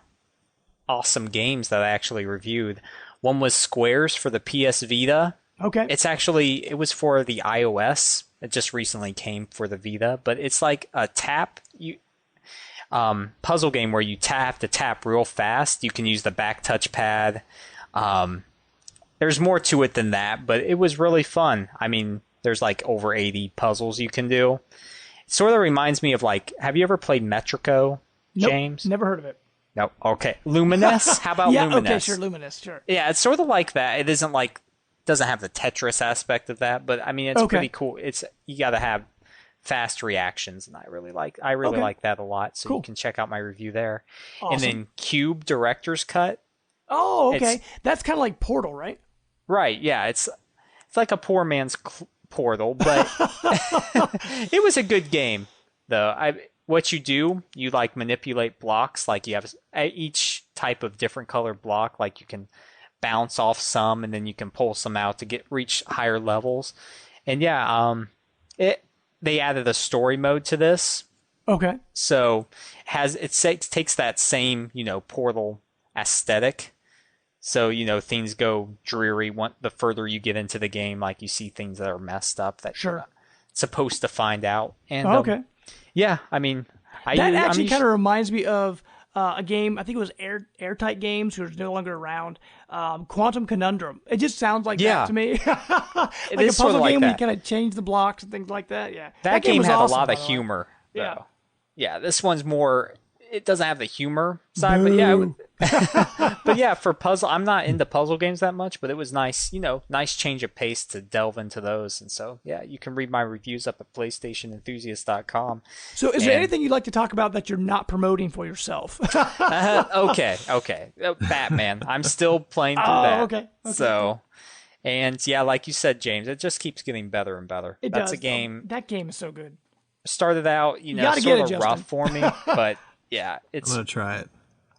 awesome games that I actually reviewed. One was Squares for the PS Vita. Okay. It was for the iOS. It just recently came for the Vita, but it's like a puzzle game where you have to tap real fast. You can use the back touchpad. There's more to it than that, but it was really fun. I mean, there's like over 80 puzzles you can do. It sort of reminds me of have you ever played Metrico, Nope, James? never heard of it. No. Okay. Luminous? How about Yeah, Luminous? okay, sure, Luminous, sure. Yeah, it's sort of like that. It isn't doesn't have the Tetris aspect of that, but I mean, it's pretty cool. You got to have fast reactions, and I really like that a lot. So cool. You can check out my review there. Awesome. And then Cube Director's Cut. Oh, okay. That's kind of like Portal, right? Right. Yeah. It's like a poor man's Portal, but it was a good game though. What you do, you manipulate blocks. Like you have each type of different color block. Like you can bounce off some, and then you can pull some out to reach higher levels. And yeah, they added a story mode to this. Okay. So takes that same Portal aesthetic. So things go dreary the further you get into the game. Like you see things that are messed up that you're not supposed to find out. And okay. Yeah, I mean, that actually kind of reminds me of a game. I think it was Airtight Games, who's no longer around. Quantum Conundrum. It just sounds like that to me. Like a puzzle sort of game where you that. kind of change the blocks and things like that. Yeah, that game was had awesome, a lot of humor. Yeah, yeah. This one's more. It doesn't have the humor side, but yeah. But yeah, for puzzle, I'm not into puzzle games that much, but it was nice. Nice change of pace to delve into those. And so, yeah, you can read my reviews up at PlayStationenthusiast.com. So, is there anything you'd like to talk about that you're not promoting for yourself? Okay. Batman. I'm still playing through that. Okay. So, and yeah, like you said, James, it just keeps getting better and better. That's a game. That game is so good. Started out, sort of rough for me, but yeah, I'm gonna try it.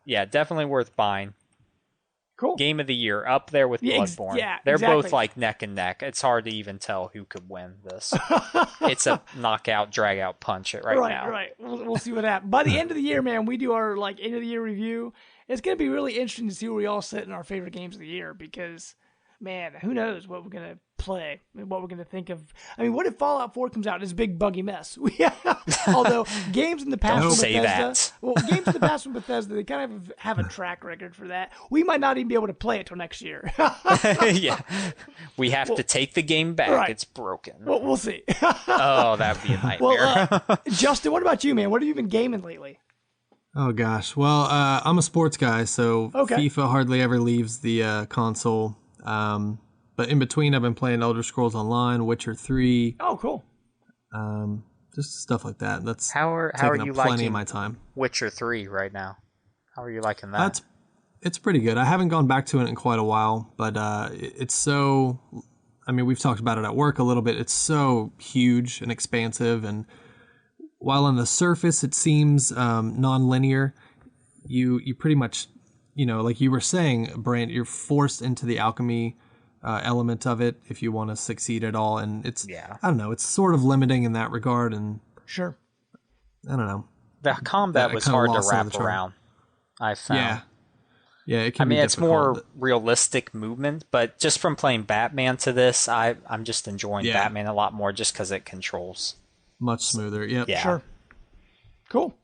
Yeah, definitely worth buying. Cool. Game of the year, up there with Bloodborne. Yeah, they're exactly. both neck and neck. It's hard to even tell who could win this. It's a knockout, drag out punch right now. Right. We'll see what happens. By the end of the year, man, we do our end of the year review. It's gonna be really interesting to see where we all sit in our favorite games of the year because, man, who knows what we're gonna play and what we're gonna think of. I mean, what if Fallout 4 comes out and it's a big buggy mess? Although games in the past Don't from say Bethesda, games in the past from Bethesda, they kind of have a track record for that. We might not even be able to play it till next year. Yeah, we have to take the game back. Right. It's broken. Well, we'll see. Oh, that'd be a nightmare. Well, Justin, what about you, man? What have you been gaming lately? Oh gosh, well, I'm a sports guy, so FIFA hardly ever leaves the console. But in between, I've been playing Elder Scrolls Online, Witcher 3. Oh, cool. Just stuff like that. That's how are you plenty liking of my time. Witcher 3 right now? How are you liking that? It's pretty good. I haven't gone back to it in quite a while, but it's so. I mean, we've talked about it at work a little bit. It's so huge and expansive, and while on the surface it seems non-linear, you pretty much, like you were saying, Brant, you're forced into the alchemy element of it if you want to succeed at all, and it's I don't know, it's sort of limiting in that regard, and sure, I don't know. The combat was hard to wrap around. I found. Yeah. Yeah, it can I mean, be it's difficult. more realistic movement, but just from playing Batman to this, I'm just enjoying Batman a lot more just because it controls. Much smoother, yep. Yeah. Sure. Cool.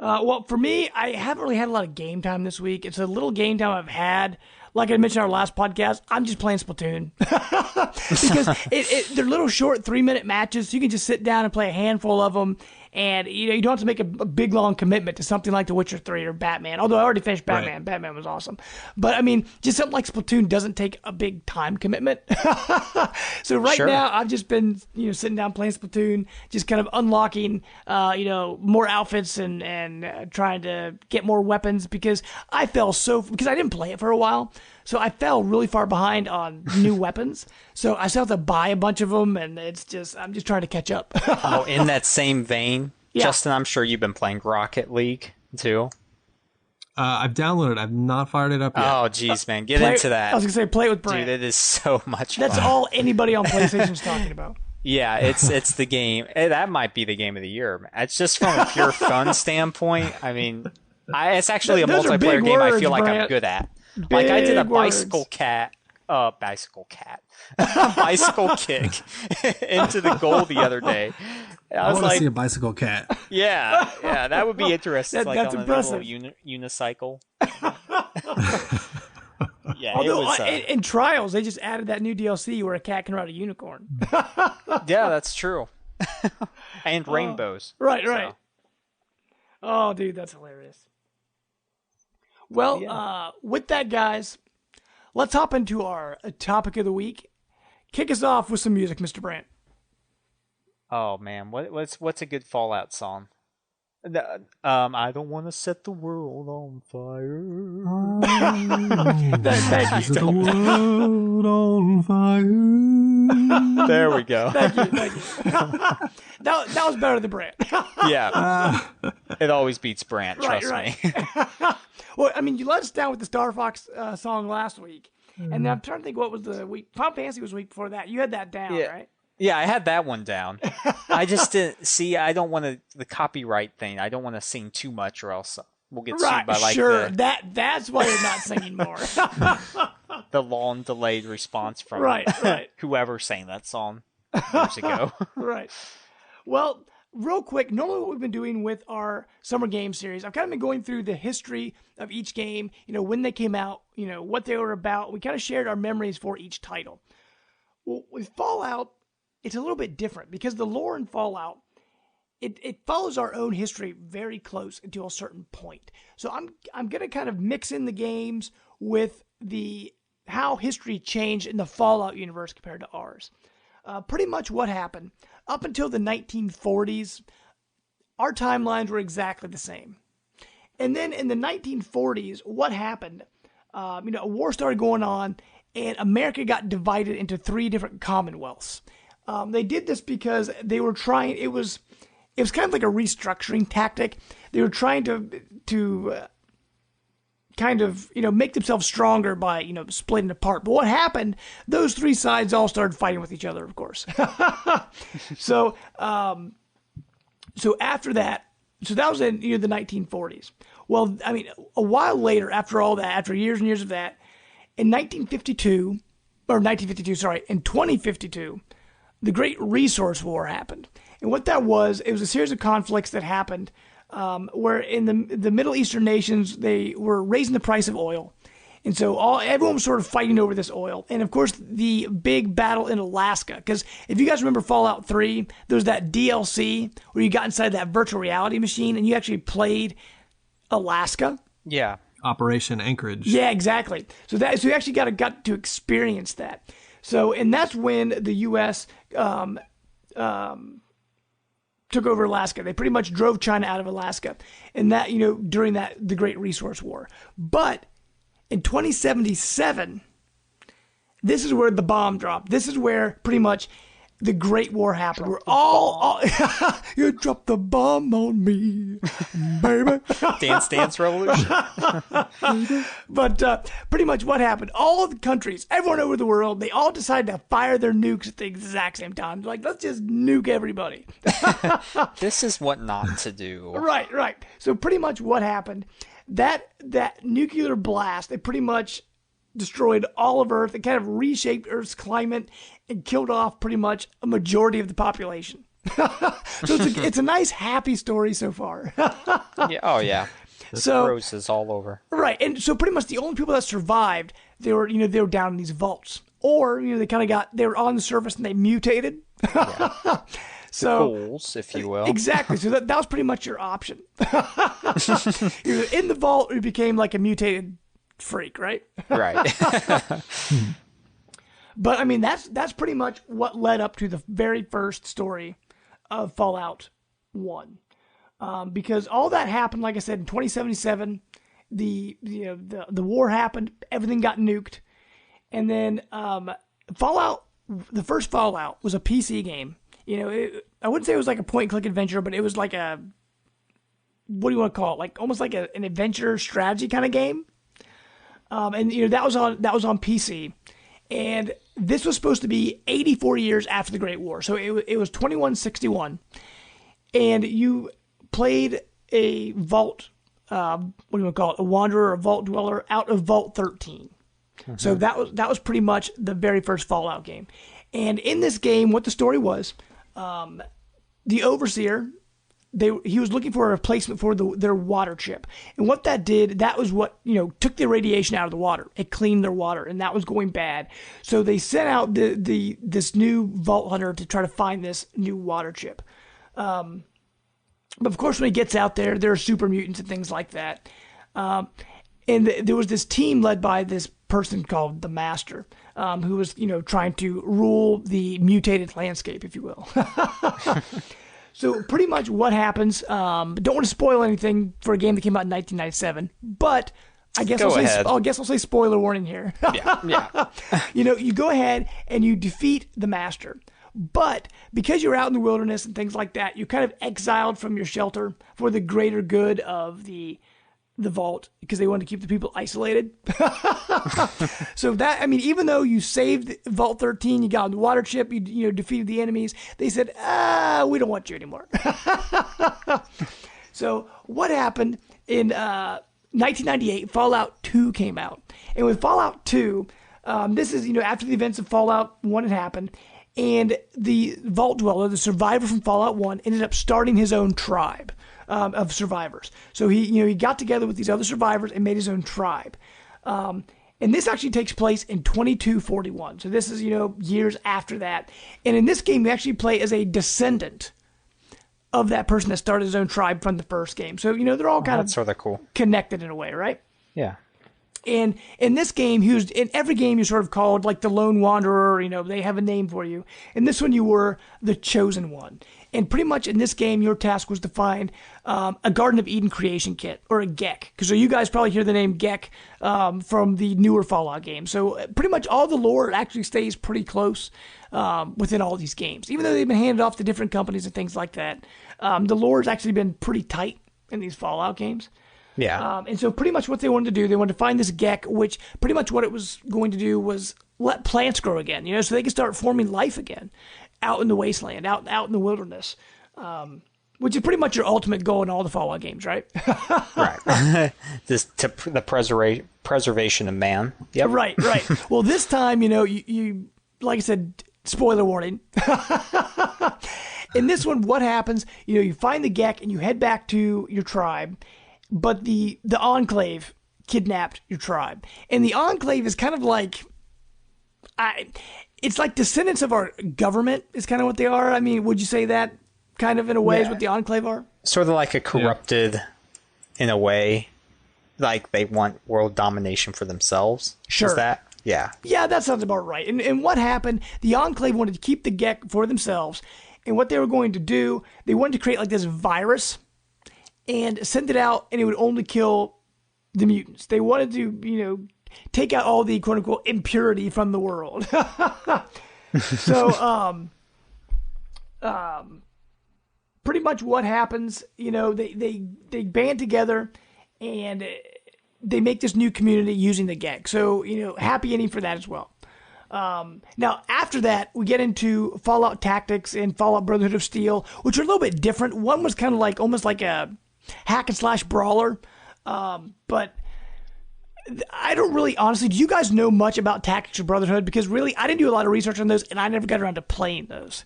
Well, for me, I haven't really had a lot of game time this week. It's a little game time I've had. Like I mentioned in our last podcast, I'm just playing Splatoon. Because they're little short 3-minute matches, so you can just sit down and play a handful of them. And you don't have to make a big, long commitment to something like The Witcher 3 or Batman. Although I already finished Batman. Right. Batman was awesome. But, I mean, just something like Splatoon doesn't take a big time commitment. So right now, I've just been sitting down playing Splatoon, just kind of unlocking more outfits and trying to get more weapons because because I didn't play it for a while. So I fell really far behind on new weapons. So I still have to buy a bunch of them, and I'm just trying to catch up. Oh, in that same vein, Justin, I'm sure you've been playing Rocket League too. I've downloaded. I've not fired it up yet. Oh, geez, man, get into that. I was gonna say play it with Brent. Dude, it is so much fun. That's all anybody on PlayStation's talking about. Yeah, it's the game. That might be the game of the year. Man. It's just from a pure fun standpoint. I mean, it's actually a multiplayer game I feel like I'm good at. Like I did a bicycle kick into the goal the other day. I want to see a bicycle cat. Yeah, that would be interesting. That's on impressive. A little unicycle. Yeah, although it was. In Trials, they just added that new DLC where a cat can ride a unicorn. Yeah, that's true. And rainbows. Right. So. Oh, dude, that's hilarious. Well, with that, guys, let's hop into our topic of the week. Kick us off with some music, Mr. Brandt. Oh man, what's a good Fallout song? I don't want to set the world on fire. Thank you. Set the world on fire. There we go. Thank you. That was better than Brandt. Yeah, it always beats Brandt. Trust me. Well, I mean, you let us down with the Star Fox song last week, and then I'm trying to think what was the week. Final Fantasy was the week before that. You had that down, right? Yeah, I had that one down. I just didn't see. I don't want the copyright thing. I don't want to sing too much, or else we'll get sued by that's why you're not singing more. The long delayed response from whoever sang that song years ago. Right. Well, real quick, normally what we've been doing with our Summer Game Series, I've kind of been going through the history of each game, when they came out, what they were about. We kind of shared our memories for each title. Well, with Fallout, it's a little bit different because the lore in Fallout, it follows our own history very close until a certain point. So I'm going to kind of mix in the games with how history changed in the Fallout universe compared to ours. Pretty much what happened up until the 1940s, our timelines were exactly the same. And then in the 1940s, what happened? A war started going on, and America got divided into 3 different commonwealths. They did this because they were trying. It was kind of like a restructuring tactic. They were trying to kind of make themselves stronger by splitting apart. But what happened? Those 3 sides all started fighting with each other, of course. So after that, that was in the 1940s. Well, I mean, a while later, after all that, after years and years of that, in 2052, the Great Resource War happened. And what that was, it was a series of conflicts that happened where in the Middle Eastern nations, they were raising the price of oil. And so everyone was sort of fighting over this oil. And of course, the big battle in Alaska. Because if you guys remember Fallout 3, there was that DLC where you got inside that virtual reality machine and you actually played Alaska. Yeah. Operation Anchorage. Yeah, exactly. So you actually got to experience that. So, and that's when the U.S. Took over Alaska. They pretty much drove China out of Alaska, and that during the Great Resource War. But in 2077, this is where the bomb dropped. This is where pretty much the Great War happened. We're all you dropped the bomb on me, baby. Dance Revolution. But pretty much what happened, all of the countries, everyone over the world, they all decided to fire their nukes at the exact same time. They're like, let's just nuke everybody. This is what not to do. Right. So pretty much what happened, that nuclear blast, it pretty much destroyed all of Earth. It kind of reshaped Earth's climate and killed off pretty much a majority of the population. So it's a nice, happy story so far. Yeah. Oh, yeah. So roses all over. Right, and so pretty much the only people that survived, they were down in these vaults, or they were on the surface and they mutated. Yeah. So ghouls, if you will. Exactly. So that was pretty much your option. You're in the vault, you became like a mutated freak, right? Right. But I mean, that's pretty much what led up to the very first story of Fallout 1. Because all that happened, like I said, in 2077, the war happened, everything got nuked, and then the first Fallout was a PC game. I wouldn't say it was like a point-and-click adventure, but it was like a, what do you want to call it? Like almost like an adventure strategy kind of game. And that was on PC, and this was supposed to be 84 years after the Great War. So it was 2161, and you played a vault. What do you want to call it? A wanderer, a vault dweller out of Vault 13. Mm-hmm. So that was pretty much the very first Fallout game. And in this game, what the story was, the overseer, he was looking for a replacement for their water chip. And what that did, that was what, took the radiation out of the water. It cleaned their water, and that was going bad. So they sent out this new vault hunter to try to find this new water chip. But of course, when he gets out there are super mutants and things like that. And there was this team led by this person called the Master, who was, trying to rule the mutated landscape, if you will. So pretty much what happens, don't want to spoil anything for a game that came out in 1997, but I guess I'll say spoiler warning here. Yeah. You go ahead and you defeat the Master. But because you're out in the wilderness and things like that, you're kind of exiled from your shelter for the greater good of the vault, because they wanted to keep the people isolated. So that, I mean, even though you saved Vault 13, you got on the water chip, you defeated the enemies, they said, we don't want you anymore. So what happened in 1998, Fallout 2 came out. And with Fallout 2, this is, after the events of Fallout 1 had happened, and the Vault Dweller, the survivor from Fallout 1, ended up starting his own tribe of survivors. So he got together with these other survivors and made his own tribe. And this actually takes place in 2241. So this is, years after that. And in this game, you actually play as a descendant of that person that started his own tribe from the first game. So, they're all kind of sort of cool, connected in a way, right? Yeah. And in this game, in every game, you're sort of called like the Lone Wanderer, they have a name for you. In this one, you were the Chosen One. And pretty much in this game, your task was to find a Garden of Eden creation kit, or a GECK. Because you guys probably hear the name GECK from the newer Fallout games. So pretty much all the lore actually stays pretty close within all these games. Even though they've been handed off to different companies and things like that, the lore has actually been pretty tight in these Fallout games. Yeah. And so pretty much what they wanted to do, they wanted to find this GECK, which pretty much what it was going to do was let plants grow again, so they can start forming life again out in the wasteland, out in the wilderness, which is pretty much your ultimate goal in all the Fallout games, right? Right. The preservation of man. Yep. Right. Well, this time, you like I said, spoiler warning. In this one, what happens, you find the GECK and you head back to your tribe, but the Enclave kidnapped your tribe. And the Enclave is kind of like, it's like descendants of our government is kind of what they are. I mean, would you say that kind of in a way is what the Enclave are? Sort of like a corrupted, in a way, like they want world domination for themselves. Sure. Is that? Yeah. Yeah, that sounds about right. And what happened, the Enclave wanted to keep the GECK for themselves. And what they were going to do, they wanted to create like this virus and send it out, and it would only kill the mutants. They wanted to, take out all the quote-unquote impurity from the world. So, pretty much what happens, they band together, and they make this new community using the GECK. So, happy ending for that as well. Now, after that, we get into Fallout Tactics and Fallout Brotherhood of Steel, which are a little bit different. One was kind of like almost like a hack and slash brawler. But I don't really, honestly, do you guys know much about Tactics or Brotherhood? Because really, I didn't do a lot of research on those, and I never got around to playing those.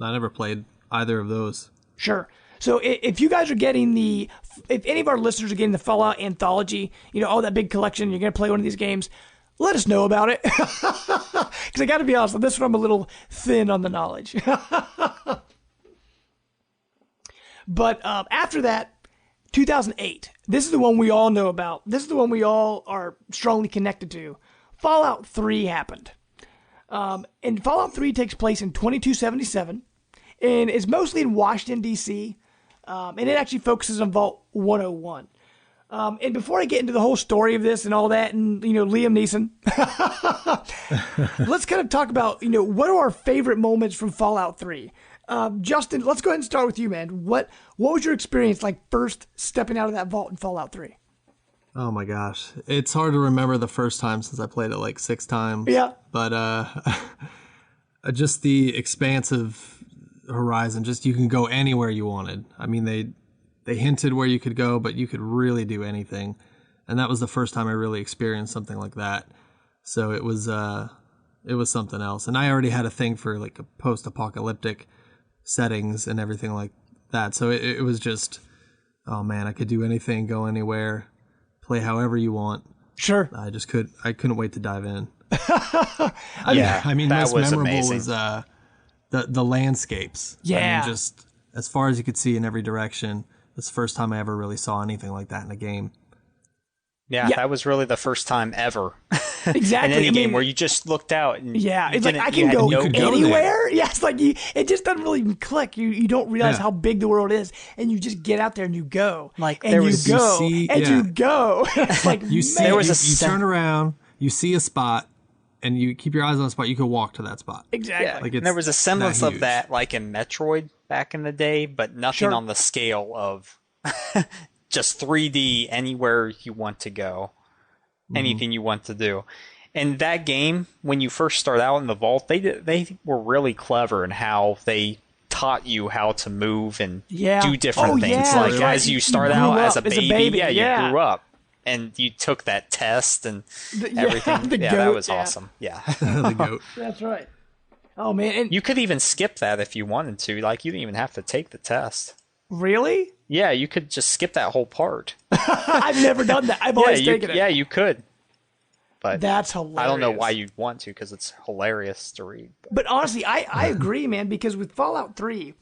I never played either of those. Sure. So if you guys are getting if any of our listeners are getting the Fallout Anthology, all that big collection, you're going to play one of these games, let us know about it. Because I got to be honest, on this one I'm a little thin on the knowledge. But after that, 2008. This is the one we all know about. This is the one we all are strongly connected to. Fallout 3 happened. And Fallout 3 takes place in 2277 and is mostly in Washington, D.C., and it actually focuses on Vault 101. And before I get into the whole story of this and all that and, Liam Neeson, let's kind of talk about, what are our favorite moments from Fallout 3? Justin, let's go ahead and start with you, man. What was your experience like first stepping out of that vault in Fallout 3? Oh my gosh. It's hard to remember the first time since I played it like 6 times. Yeah. But just the expansive horizon, just you can go anywhere you wanted. I mean, they hinted where you could go, but you could really do anything. And that was the first time I really experienced something like that. So it was something else. And I already had a thing for like a post-apocalyptic settings and everything like that. So it was just, oh man, I could do anything, go anywhere, play however you want. Sure. I couldn't wait to dive in. I mean, that most was memorable amazing. was the landscapes. Yeah. I mean, just as far as you could see in every direction. That's the first time I ever really saw anything like that in a game. Yeah, that was really the first time ever. Exactly. in any game where you just looked out and it's like I can go anywhere. Yeah, it's like it just doesn't really even click. You don't realize how big the world is, and you just get out there and you go. Like and there you was go you see, and you go. It's like you see, there was you turn around, you see a spot, and you keep your eyes on the spot. You can walk to that spot. Exactly. Yeah. Like and there was a semblance that of huge. that, like in Metroid back in the day, but nothing on the scale of just 3D anywhere you want to go, anything you want to do. And that game, when you first start out in the vault, they were really clever in how they taught you how to move and do different things. Yeah, like right. as you start grew out up as a baby, you grew up and you took that test and everything. the Yeah, goat, that was awesome. Yeah. The goat. That's right. Oh man, and You could even skip that if you wanted to. Like you didn't even have to take the test. really? Yeah, you could just skip that whole part. I've never done that. I've always taken it. Yeah, you could. But That's hilarious. I don't know why you'd want to because it's hilarious to read. But honestly, I agree, man, because with Fallout 3,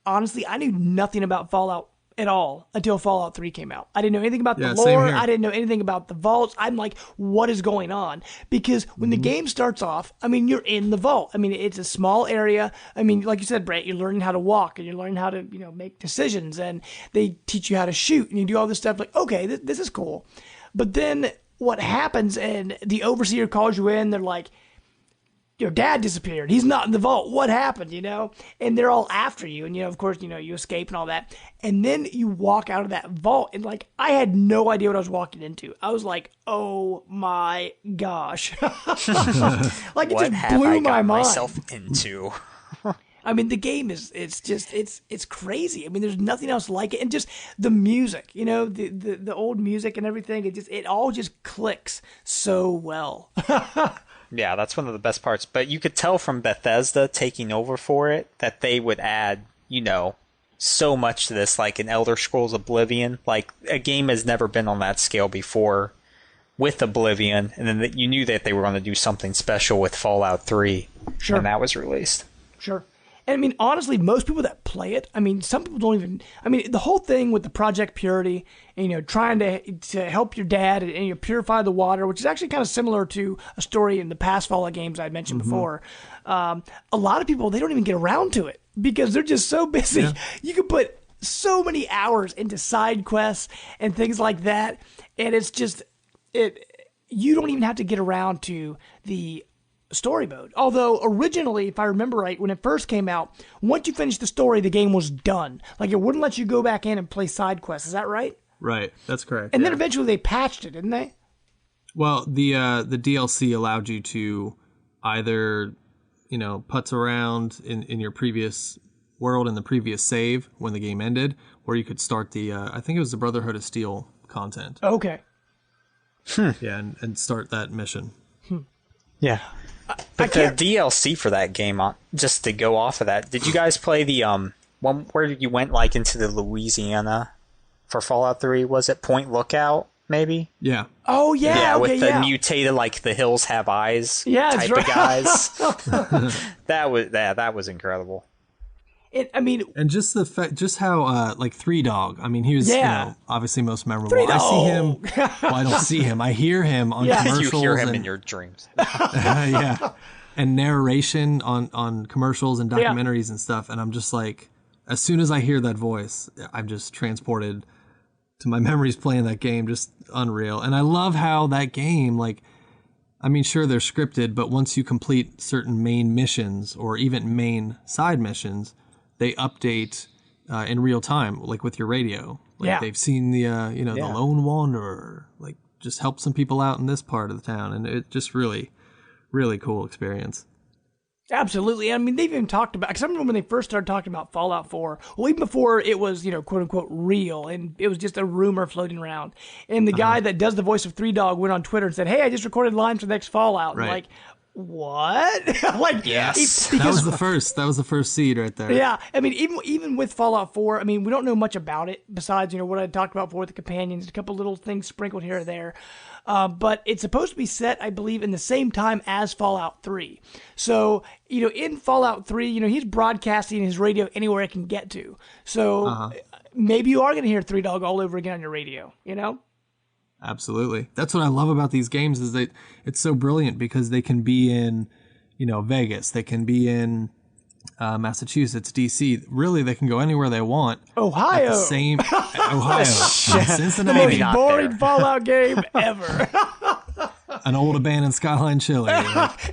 honestly, I knew nothing about Fallout at all until Fallout 3 came out. I didn't know anything about the same lore. here. I didn't know anything about the vaults. I'm like, what is going on? Because when the game starts off, I mean, you're in the vault. I mean, it's a small area. I mean, like you said, Brett, you're learning how to walk and you're learning how to, make decisions, and they teach you how to shoot and you do all this stuff. Like, okay, this is cool. But then what happens, and the overseer calls you in, they're like, your dad disappeared. He's not in the vault. What happened, And they're all after you. And, of course, you escape and all that. And then you walk out of that vault. And, like, I had no idea what I was walking into. I was like, oh, my gosh. Like, it What just have blew I my got mind. myself into? I mean, the game it's crazy. I mean, there's nothing else like it. And just the music, the old music and everything. It all just clicks so well. Yeah, that's one of the best parts. But you could tell from Bethesda taking over for it that they would add, so much to this, like in Elder Scrolls Oblivion. Like, a game has never been on that scale before with Oblivion. And then you knew that they were going to do something special with Fallout 3. Sure. And that was released. Sure. And I mean, honestly, most people that play it, I mean, some people don't even, I mean, the whole thing with the Project Purity and, trying to help your dad and purify the water, which is actually kind of similar to a story in the past Fallout games I mentioned before. A lot of people, they don't even get around to it because they're just so busy. Yeah. You can put so many hours into side quests and things like that. And it's just, you don't even have to get around to the story mode. Although originally, if I remember right, when it first came out, once you finished the story, the game was done. Like, it wouldn't let you go back in and play side quests. Is that right? Right, that's correct. And then eventually they patched it, didn't they? Well, the DLC allowed you to either, putz around in your previous world in the previous save when the game ended, or you could start the I think it was the Brotherhood of Steel content. Okay. Yeah, and start that mission. Yeah. But the DLC for that game, just to go off of that, did you guys play the one where you went like into the Louisiana for Fallout 3? Was it Point Lookout, maybe? Yeah. Oh, yeah. Yeah, okay, with the mutated, like, the hills have eyes type of guys. that was incredible. And just the fact, just how like Three Dog. I mean, he was obviously most memorable. I see him. Well, I don't see him. I hear him on commercials. You hear him in your dreams. Yeah, and narration on commercials and documentaries and stuff. And I'm just like, as soon as I hear that voice, I'm just transported to my memories playing that game. Just unreal. And I love how that game, like, I mean, sure they're scripted, but once you complete certain main missions or even main side missions, they update in real time, like with your radio. Like they've seen the the Lone Wanderer, like just help some people out in this part of the town, and it just really, really cool experience. Absolutely. I mean, they've even talked about, because I remember when they first started talking about Fallout 4, well, even before it was, quote unquote, real, and it was just a rumor floating around. And the guy that does the voice of Three Dog went on Twitter and said, "Hey, I just recorded lines for the next Fallout." Right. And like, what? Like, yes. That was the first seed right there. Yeah. I mean, even with Fallout 4, I mean, we don't know much about it besides, what I talked about before with the companions, a couple little things sprinkled here or there. But it's supposed to be set, I believe, in the same time as Fallout 3. So, in Fallout 3, he's broadcasting his radio anywhere it can get to. So maybe you are going to hear Three Dog all over again on your radio, Absolutely. That's what I love about these games is that it's so brilliant because they can be in, Vegas. They can be in Massachusetts, DC. Really, they can go anywhere they want. Ohio. At the same Ohio. Cincinnati. The most boring Fallout game ever. An old abandoned Skyline Chili.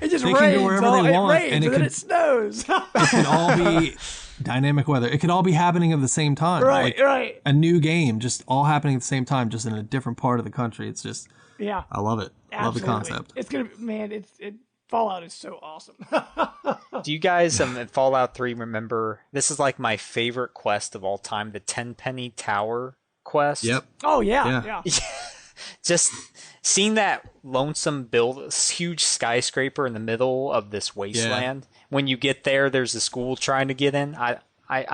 It just they rains. Can go wherever they want, it rains, and then it snows. It can all be dynamic weather. It could all be happening at the same time. Right. A new game, just all happening at the same time, just in a different part of the country. It's just, I love it. Absolutely. I love the concept. It's gonna, man. Fallout is so awesome. Do you guys in Fallout 3 remember? This is like my favorite quest of all time, the Tenpenny Tower quest. Yep. Oh yeah. Just seeing that lonesome huge skyscraper in the middle of this wasteland. When you get there, there's a school trying to get in. I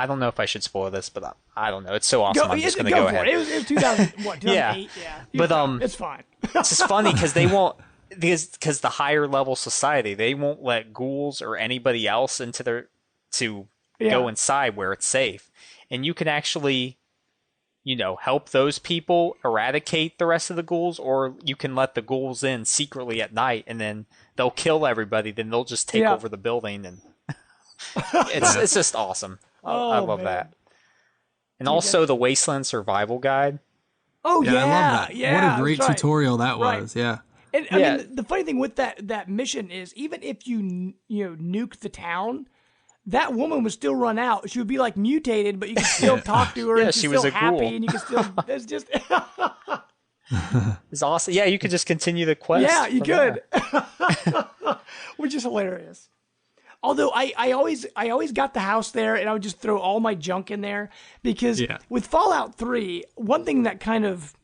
don't know if I should spoil this, but I don't know. It's so awesome. I'm just going to go ahead. It was 2008. Yeah. But it's fine. It's just funny because they won't. Because the higher level society, they won't let ghouls or anybody else into go inside where it's safe, and you can actually, help those people eradicate the rest of the ghouls, or you can let the ghouls in secretly at night, and then they'll kill everybody. Then they'll just take over the building, and it's just awesome. I love that. And also the Wasteland Survival Guide. Oh yeah, I love that. Yeah, what a great tutorial that was. Yeah. And I mean, the funny thing with that mission is, even if you nuke the town, that woman would still run out. She would be like mutated, but you can still talk to her. And she's still happy, ghoul. And you can still. It's just. It's awesome. Yeah, you could just continue the quest. Yeah, you could. Which is hilarious. Although I always got the house there, and I would just throw all my junk in there because with Fallout 3, one thing that kind of,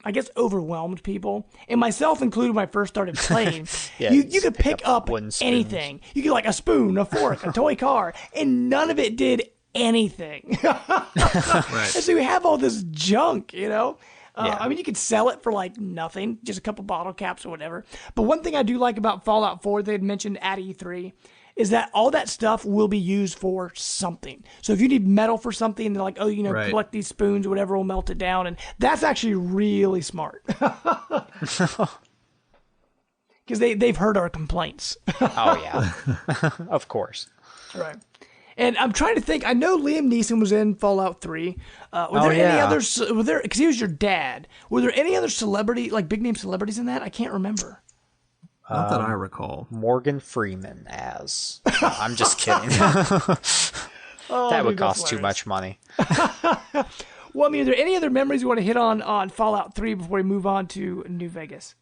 I guess, overwhelmed people, and myself included when I first started playing, you could pick up anything. You could, like, a spoon, a fork, a toy car, and none of it did anything. Right. And so you have all this junk, I mean, you could sell it for like nothing, just a couple bottle caps or whatever. But one thing I do like about Fallout 4 they had mentioned at E3 is that all that stuff will be used for something. So if you need metal for something, they're like, collect these spoons or whatever will melt it down. And that's actually really smart. Because they've heard our complaints. Oh, yeah. Of course. Right. And I'm trying to think. I know Liam Neeson was in Fallout 3. Were there any others? Because he was your dad. Were there any other big name celebrities in that? I can't remember. Not that I recall. Morgan Freeman as. No, I'm just kidding. That would cost too much money. Well, I mean, are there any other memories you want to hit on Fallout 3 before we move on to New Vegas?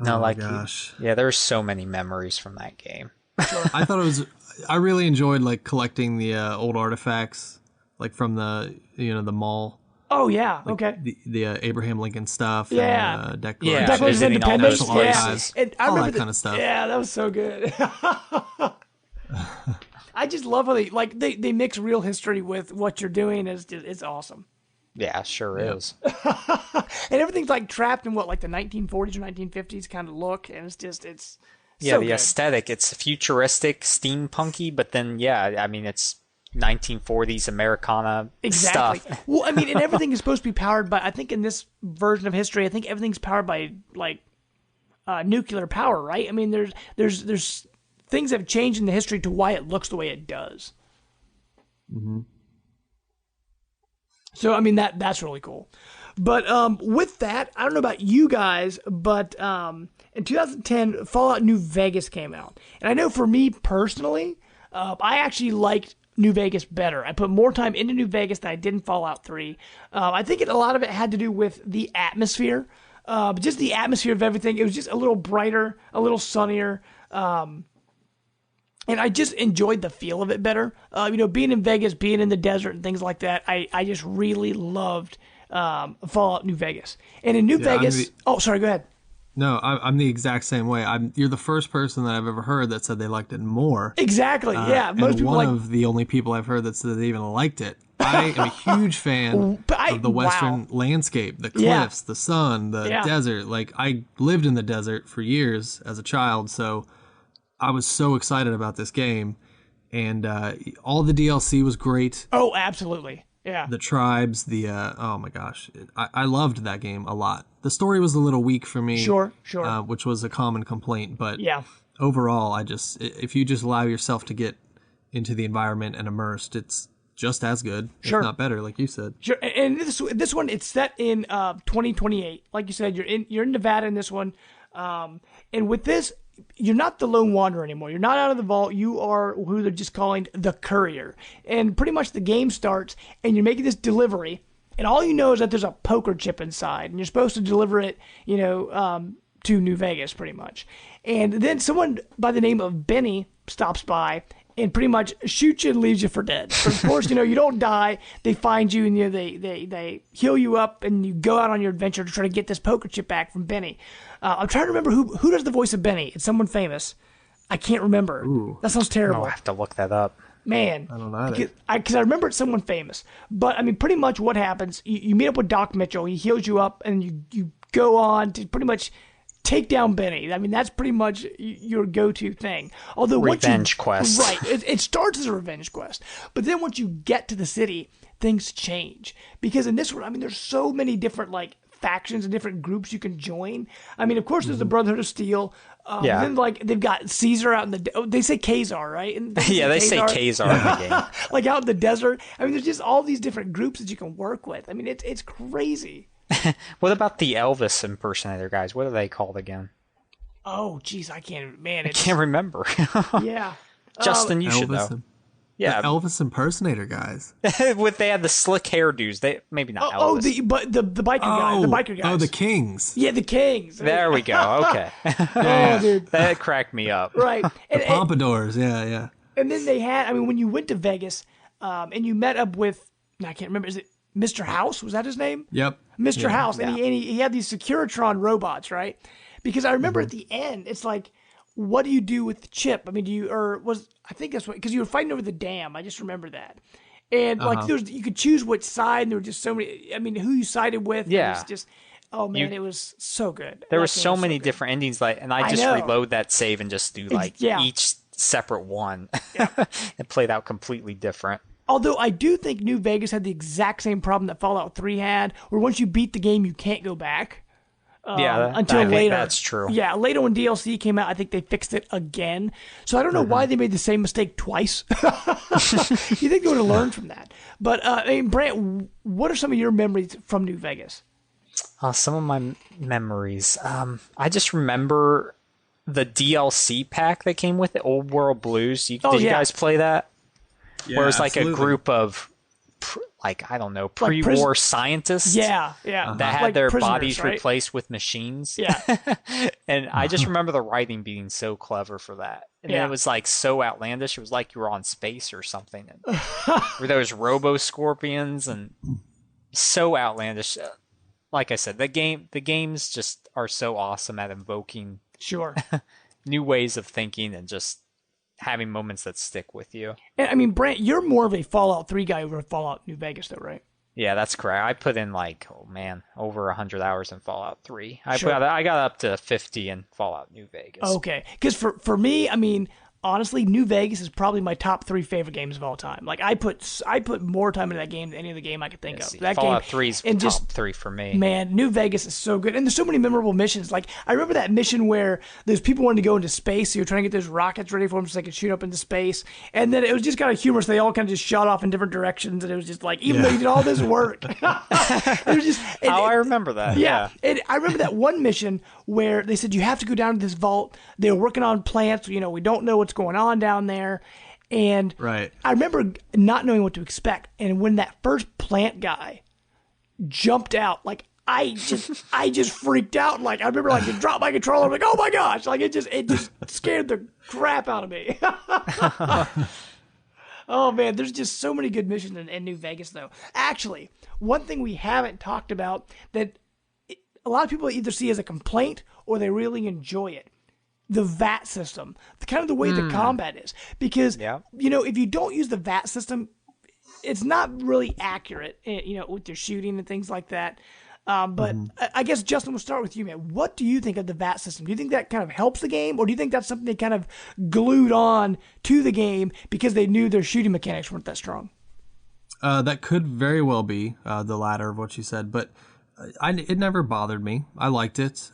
No, gosh. Yeah, there's so many memories from that game. I thought I really enjoyed collecting the old artifacts, like from the the mall. Oh yeah, okay. The Abraham Lincoln stuff. Yeah. And, Yeah, Declaration of Independence. all those Yeah, places. and I all remember that kind of stuff. Yeah, that was so good. I just love how they mix real history with what you're doing. It's awesome. Yeah, sure is. And everything's like trapped in like the 1940s or 1950s kind of look, and it's Yeah, so the good. aesthetic, it's futuristic, steampunky, but then, yeah, I mean, it's 1940s Americana Exactly. stuff. Well, I mean, and everything is supposed to be powered by, I think in this version of history, I think everything's powered by, like, nuclear power, right? I mean, there's things have changed in the history to why it looks the way it does. Mm-hmm. So, I mean, that's really cool. But with that, I don't know about you guys, but in 2010, Fallout New Vegas came out. And I know for me personally, I actually liked New Vegas better. I put more time into New Vegas than I did in Fallout 3. I think a lot of it had to do with the atmosphere. Just the atmosphere of everything. It was just a little brighter, a little sunnier. And I just enjoyed the feel of it better. Being in Vegas, being in the desert and things like that, I just really loved Fallout New Vegas. And in New Vegas... Oh, sorry, go ahead. No, I'm the exact same way. You're the first person that I've ever heard that said they liked it more. Exactly, yeah. Most people one of the only people I've heard that said they even liked it. I am a huge fan of the Western landscape, the cliffs, the sun, the desert. Like, I lived in the desert for years as a child, so I was so excited about this game. And all the DLC was great. Oh, absolutely. Yeah. The tribes, oh my gosh. I loved that game a lot. The story was a little weak for me. Sure. Which was a common complaint. But yeah. Overall, if you just allow yourself to get into the environment and immersed, it's just as good, if not better, like you said. Sure. And this one, it's set in 2028. Like you said, you're in Nevada in this one. And with this, you're not the lone wanderer anymore. You're not out of the vault. You are who they're just calling the courier. And pretty much the game starts, and you're making this delivery, and all you know is that there's a poker chip inside, and you're supposed to deliver it, to New Vegas, pretty much. And then someone by the name of Benny stops by and pretty much shoots you and leaves you for dead. But of course, you don't die. They find you, and they heal you up, and you go out on your adventure to try to get this poker chip back from Benny. I'm trying to remember who does the voice of Benny. It's someone famous. I can't remember. Ooh. That sounds terrible. Oh, I have to look that up. Man. I don't know. Because I remember it's someone famous. But, I mean, pretty much what happens, you meet up with Doc Mitchell. He heals you up, and you go on to pretty much take down Benny. I mean, that's pretty much your go-to thing. Although revenge quest. Right. It starts as a revenge quest. But then once you get to the city, things change. Because in this one, I mean, there's so many different, factions and different groups you can join. I mean, of course, there's the Brotherhood of Steel. Then, they've got Caesar out in the... they say Kazar, right? They say Kazar in the game. Out in the desert. I mean, there's just all these different groups that you can work with. I mean, it's crazy. What about the Elvis impersonator guys? What are they called again? Oh, geez, I can't remember. Yeah. Justin, you should know. Yeah, the Elvis impersonator guys. They had the slick hairdos. They maybe not Elvis. The biker guys. The biker guys. Oh, the Kings. Yeah, the Kings. There we go. Okay. Oh, dude, that cracked me up. Right. The pompadours. Yeah. And then they had. I mean, when you went to Vegas, and you met up with, I can't remember. Is it Mr. House? Was that his name? Yep. Mr. House, and he had these Securitron robots, right? Because I remember at the end, it's like, what do you do with the chip? I mean, I think that's what, because you were fighting over the dam. I just remember that. And you could choose which side, and there were just so many, I mean, who you sided with. Yeah. It was just, oh man, it was so good. There were so many different endings, and I just reload that save and just do each separate one. Yeah. It played out completely different. Although I do think New Vegas had the exact same problem that Fallout 3 had, where once you beat the game, you can't go back. Until later. That's true. Yeah, later when DLC came out, I think they fixed it again. So I don't know why they made the same mistake twice. You think they would have learned from that? But Brant, what are some of your memories from New Vegas? Some of my memories. I just remember the DLC pack that came with it, Old World Blues. Did you guys play that? Yeah, where it's absolutely. A group of, pre-war scientists. Yeah. That had their bodies replaced with machines. Yeah. And I just remember the writing being so clever for that. And it was so outlandish. It was like you were on space or something. And where there was robo-scorpions and so outlandish. Like I said, the games just are so awesome at invoking Sure. new ways of thinking and just having moments that stick with you. And, I mean, Brant, you're more of a Fallout 3 guy over Fallout New Vegas, though, right? Yeah, that's correct. I put in over 100 hours in Fallout 3. Sure. I got up to 50 in Fallout New Vegas. Okay, because for me, I mean, honestly, New Vegas is probably my top 3 favorite games of all time. Like I put more time into that game than any other game I could think of. That Fallout game, 3 is and top 3 for me. Man, New Vegas is so good, and there's so many memorable missions. Like I remember that mission where those people wanted to go into space, so you're trying to get those rockets ready for them so they could shoot up into space, and then it was just kind of humorous. They all kind of just shot off in different directions, and it was just like, even though you did all this work, it was just. I remember that. Yeah. And I remember that one mission where they said you have to go down to this vault. They were working on plants. You know, we don't know what's going on down there. And right. I remember not knowing what to expect. And when that first plant guy jumped out, like I just freaked out. Like I remember like it dropped my controller. I'm like, oh my gosh. Like it just scared the crap out of me. Oh man, there's just so many good missions in New Vegas though. Actually, one thing we haven't talked about that a lot of people either see as a complaint or they really enjoy it. The VAT system, kind of the way the combat is. Because, you know, if you don't use the VAT system, it's not really accurate, you know, with your shooting and things like that. But I guess, Justin, we'll start with you, man. What do you think of the VAT system? Do you think that kind of helps the game, or do you think that's something they kind of glued on to the game because they knew their shooting mechanics weren't that strong? That could very well be the latter of what you said, but it never bothered me. I liked it.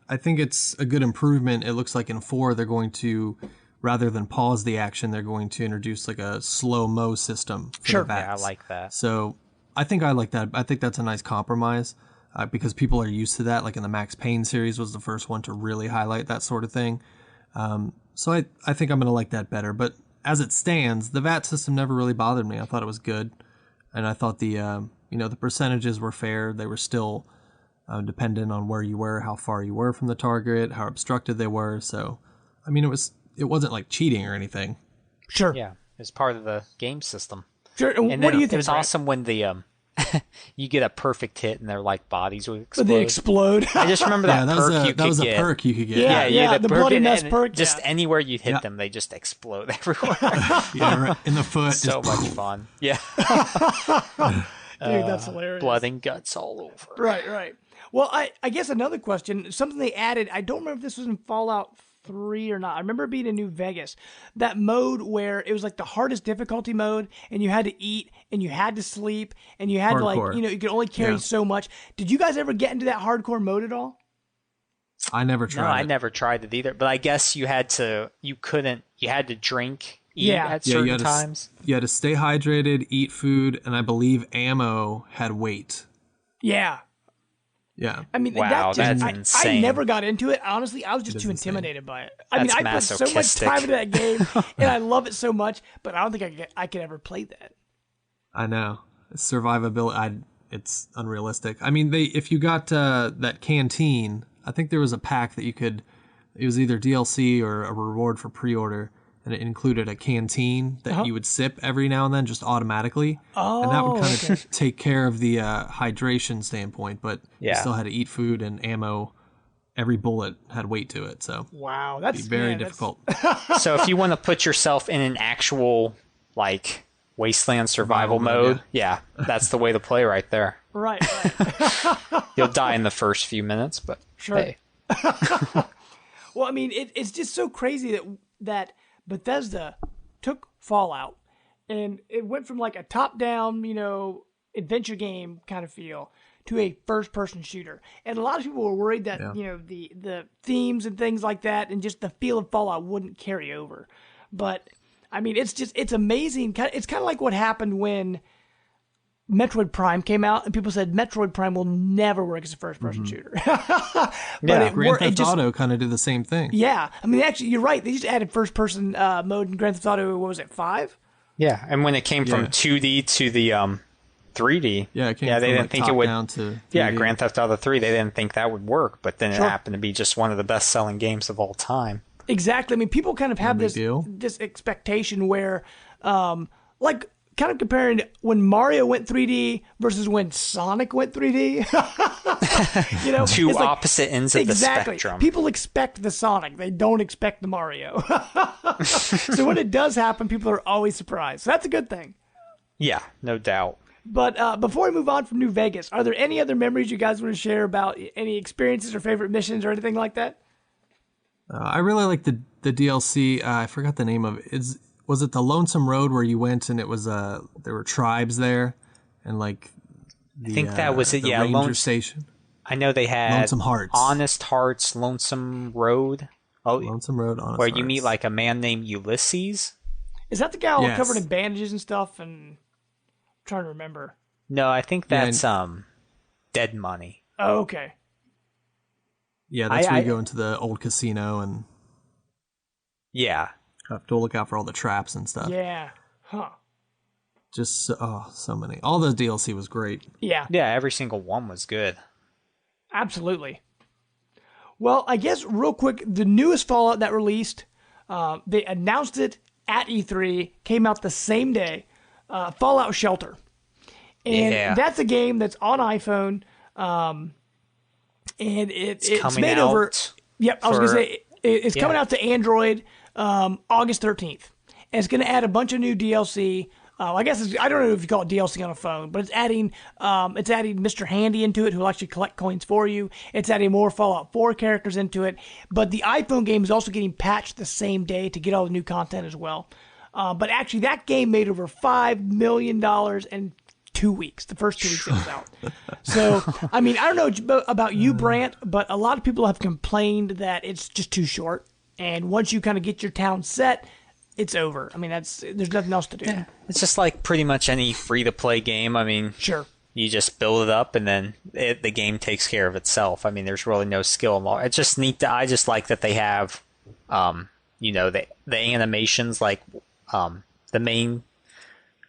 I think it's a good improvement. It looks like in 4 they're going to, rather than pause the action, they're going to introduce like a slow-mo system for the VATs. Yeah, I like that. So I think I like that. I think that's a nice compromise because people are used to that. Like in the Max Payne series was the first one to really highlight that sort of thing. So I think I'm going to like that better. But as it stands, the VAT system never really bothered me. I thought it was good. And I thought the percentages were fair. They were still dependent on where you were, how far you were from the target, how obstructed they were. So, I mean, it wasn't like cheating or anything. Sure. Yeah, it's part of the game system. Sure. And what do you think? It was awesome when the you get a perfect hit and their like bodies would explode. They explode. I just remember that perk that was a perk you could get. Yeah, the bloody mess perk. Just anywhere you hit them, they just explode everywhere. Right in the foot. So much fun. Yeah. Dude, that's hilarious. Blood and guts all over. Right. Well, I guess another question, something they added, I don't remember if this was in Fallout 3 or not. I remember it being in New Vegas. That mode where it was like the hardest difficulty mode, and you had to eat, and you had to sleep, and you had hardcore. to you could only carry so much. Did you guys ever get into that hardcore mode at all? I never tried it. I never tried it either. But I guess you had to drink, eat at certain times. You had to stay hydrated, eat food, and I believe ammo had weight. Yeah. Yeah. I mean, wow, that's insane. I never got into it. Honestly, I was just too intimidated by it. I mean, I put so much time into that game, and I love it so much, but I don't think I could ever play that. I know. Survivability, it's unrealistic. I mean, if you got that canteen, I think there was a pack that it was either DLC or a reward for pre-order, and it included a canteen that you would sip every now and then just automatically. Oh, and that would kind of take care of the hydration standpoint, but you still had to eat food and ammo. Every bullet had weight to it, so wow, that's very difficult. So if you want to put yourself in an actual like wasteland survival mode, that's the way to play right there. Right. You'll die in the first few minutes, but hey. Well, I mean, it's just so crazy that Bethesda took Fallout and it went from like a top-down, adventure game kind of feel to a first-person shooter. And a lot of people were worried that, the themes and things like that and just the feel of Fallout wouldn't carry over. But, I mean, it's amazing. It's kind of like what happened when Metroid Prime came out, and people said Metroid Prime will never work as a first-person shooter. Grand Theft Auto kind of did the same thing. Yeah, I mean, actually, you're right. They just added first-person mode in Grand Theft Auto. What was it, 5? Yeah, and when it came from 2D to the 3D, they didn't think it would. Down to 3D. Grand Theft Auto 3, they didn't think that would work, but then it happened to be just one of the best-selling games of all time. Exactly. I mean, people kind of have this expectation where, like kind of comparing when Mario went 3D versus when Sonic went 3D. Two it's like, opposite ends of the spectrum. People expect the Sonic, they don't expect the Mario. So when it does happen, people are always surprised. So that's a good thing. Yeah, no doubt. But before we move on from New Vegas, are there any other memories you guys want to share about any experiences or favorite missions or anything like that? I really like the DLC. I forgot the name of it. Was it the Lonesome Road where you went and it was there were tribes there and like I think that was it. Yeah, Ranger Station. I know they had Lonesome Hearts, Honest Hearts, Lonesome Road. Oh, Lonesome Road, Honest where Hearts. you meet like a man named Ulysses. Is that the guy all Yes. covered in bandages and stuff? And I'm trying to remember. No, I think that's Dead Money. Oh, okay. Yeah, that's where you go into the old casino and yeah, have to look out for all the traps and stuff. Yeah. Huh. Just so many. All the DLC was great. Yeah. Yeah, every single one was good. Absolutely. Well, I guess real quick, the newest Fallout that released, they announced it at E3, came out the same day, Fallout Shelter. And that's a game that's on iPhone, and it's made out over... Yep, I was going to say, it's coming out to Android August 13th. And it's going to add a bunch of new DLC. I guess I don't know if you call it DLC on a phone, but it's adding Mr. Handy into it, who'll actually collect coins for you. It's adding more Fallout 4 characters into it. But the iPhone game is also getting patched the same day to get all the new content as well. But actually, that game made over $5 million in 2 weeks, the first 2 weeks it was out. So, I mean, I don't know about you, Brant, but a lot of people have complained that it's just too short. And once you kind of get your town set, it's over. I mean, there's nothing else to do. Yeah, it's just like pretty much any free-to-play game. I mean, sure, you just build it up and then the game takes care of itself. I mean, there's really no skill involved. It's just neat. I just like that they have, the animations like the main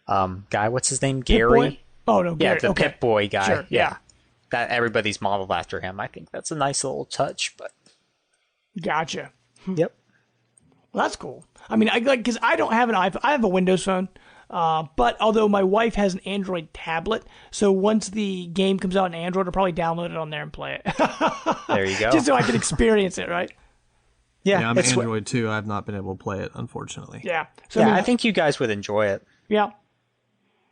guy. What's his name? Gary. Pip-Boy? Oh no, Gary. Yeah, the okay. Pip-Boy guy. Sure, yeah. That everybody's modeled after him. I think that's a nice little touch. But gotcha. Yep. Well, that's cool. I mean, because I don't have an iPhone. I have a Windows phone. But although my wife has an Android tablet, so once the game comes out on Android, I'll probably download it on there and play it. There you go. Just so I can experience it, right? Yeah, I'm Android too. I've not been able to play it, unfortunately. Yeah. So, I think you guys would enjoy it. Yeah.